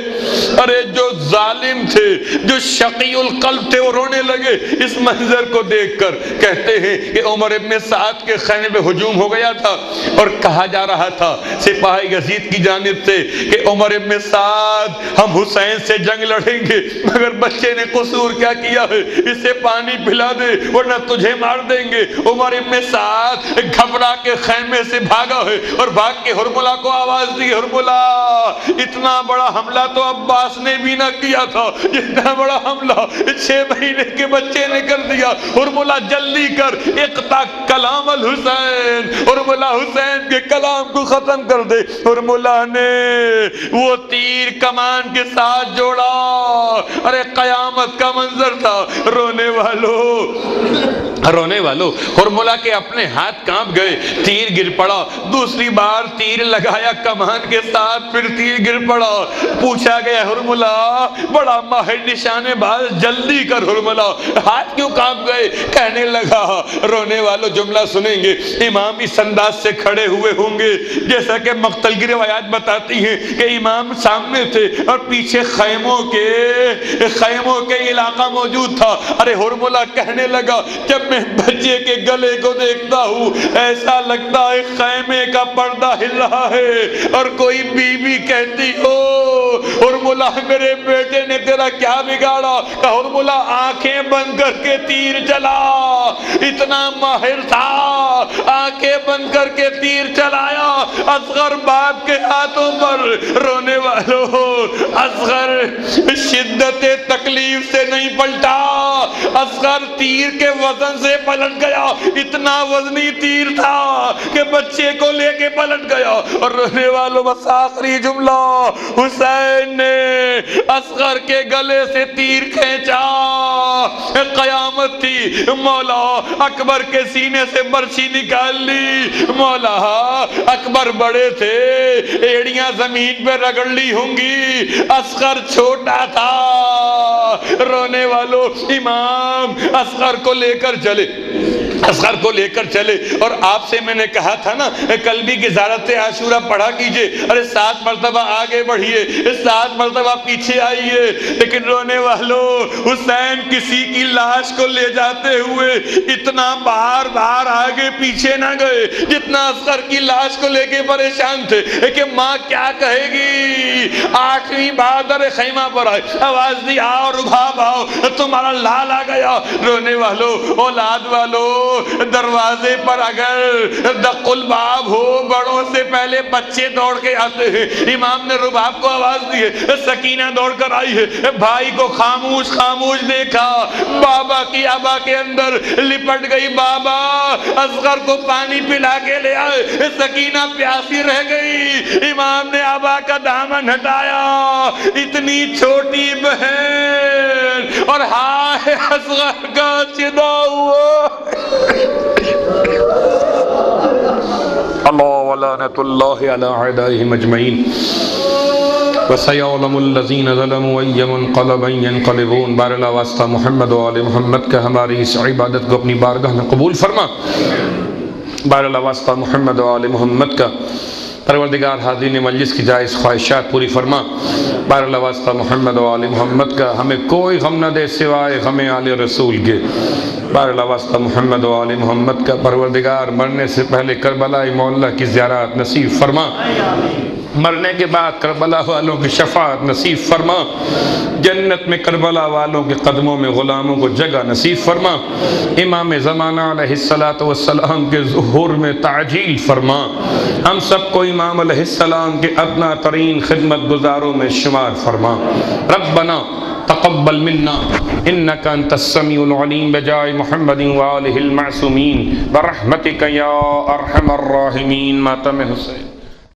A: جو ظالم تھے، جو شقی القلب تھے، وہ رونے لگے اس منظر کو دیکھ کر. کہتے ہیں کہ عمر ابن سعد کے خیمے میں ہجوم ہو گیا تھا اور کہا جا رہا تھا سپاہی یزید کی جانب سے کہ عمر ابن سعد، ہم حسین حسین سے جنگ لڑیں گے، مگر بچے نے قصور کیا کیا ہے، اسے پانی پلا دے ورنہ تجھے مار دیں گے۔ عمر ابن سعد گھبرا کے خیمے سے بھاگا ہے اور بھاگ کے حرملہ کو آواز دی، حرملہ اتنا بڑا حملہ تو عباس نے بھی نہ کیا تھا، اتنا بڑا حملہ 6 مہینے کے بچے نے کر دیا۔ حرملہ جلدی کر، اقطع کلام الحسین، حرملہ حسین کے کلام کو ختم کر دے۔ حرملہ نے وہ تیر کمان کے ساتھ جوڑا، ارے قیامت کا منظر تھا۔ رونے والوں حرملہ کے اپنے ہاتھ کانپ گئے، تیر گر پڑا، دوسری بار تیر لگایا کمان کے ساتھ، پھر تیر گر پڑا۔ پوچھا گیا حرملہ بڑا ماہر نشانے باز، جلدی کر حرملہ، ہاتھ کیوں کانپ گئے؟ کہنے لگا، رونے والوں جملہ سنیں گے، امام اس انداز سے کھڑے ہوئے ہوں گے جیسا کہ مقتل کی روایات بتاتی ہیں کہ امام سامنے تھے اور پیچھے خیموں کے علاقہ موجود تھا۔ ارے حرملہ کہنے لگا، جب میں بچے کے گلے کو دیکھتا ہوں ایسا لگتا ہے خیمے کا پردہ ہل رہا ہے اور کوئی بی بی کہتی ہو، حرملہ میرے بیٹے نے تیرا کیا بگاڑا؟ حرملہ آنکھیں بند کر کے تیر چلا، اتنا ماہر تھا، آنکھیں بند کر کے تیر چلایا اصغر باپ کے ہاتھوں پر۔ رونے والوں اصغر شدت تکلیف سے نہیں پلٹا، اصغر تیر کے وزن سے پلٹ گیا، اتنا وزنی تیر تھا کہ بچے کو لے کے پلٹ گیا۔ اور رونے والوں بس آخری جملہ، حسین نے اصغر کے گلے سے تیر کھینچا، قیامت تھی، مولا اکبر کے سینے سے برچھی نکال لی۔ مولا اکبر بڑے تھے، ایڑیاں زمین پہ رگڑ لی ہوں گی، اصغر چھوٹا تھا۔ رونے والوں امام اصغر کو لے کر چلے، اور آپ سے میں نے کہا تھا نا کل بھی غزارت عاشورہ پڑھا کیجئے، ارے 7 مرتبہ آگے بڑھیے، 7 مرتبہ پیچھے آئیے، لیکن رونے والوں حسین کسی کی لاش کو لے جاتے ہوئے اتنا بار بار آگے پیچھے نہ گئے جتنا اصغر کی لاش کو لے کے پریشان تھے کہ ماں کیا کہے گی۔ 8ویں بار در خیمہ پر آئے، آواز دی، آؤ رباب آؤ، تمہارا لال آ گیا۔ رونے والوں اولاد والوں دروازے پر اگر دق الباب ہو، بڑوں سے پہلے بچے دوڑ کے آتے ہیں۔ امام نے رباب کو آواز دی ہے، سکینہ دوڑ کر آئی ہے، بھائی کو خاموش دیکھا، بابا کی آبا کے اندر لپٹ گئی، بابا اصغر کو پانی پلا کے لے آئے، سکینہ پیاسی رہ گئی۔ امام نے آبا کا دامن ہٹایا، اتنی چھوٹی بہن، اور ہائے اصغر کا چدا ہوا۔ اللہ ولعنت اللہ علی اعدائہم اجمعین، وَسَيَعْلَمُ الَّذِينَ ظَلَمُوا أَيَّ مُنْقَلَبٍ يَنْقَلِبُونَ۔ بار اللہ واسطہ محمد و آل محمد کا ہماری اس عبادت کو اپنی بارگاہ میں قبول فرما۔ بار اللہ واسطہ محمد و آل محمد کا پروردگار حاضرین مجلس کی جائز خواہشات پوری فرما۔ بار اللہ واسطہ محمد و آل محمد کا ہمیں کوئی غم نہ دے سوائے غم آل رسول کے۔ بار اللہ واسطہ محمد و آل محمد کا پروردگار مرنے سے پہلے کربلا مولا کی زیارت نصیب فرما، مرنے کے بعد کربلا والوں کی شفاعت نصیب فرما، جنت میں کربلا والوں کے قدموں میں غلاموں کو جگہ نصیب فرما، امام زمانہ علیہ السلام کے ظہور میں تعجیل فرما، ہم سب کو امام علیہ السلام کے ادنا ترین خدمت گزاروں میں شمار فرما۔ ربنا تقبل منا انك انت السميع العليم بجاه محمد وآله المعصومين برحمتك يا ارحم الراحمين۔ ماتم حسین۔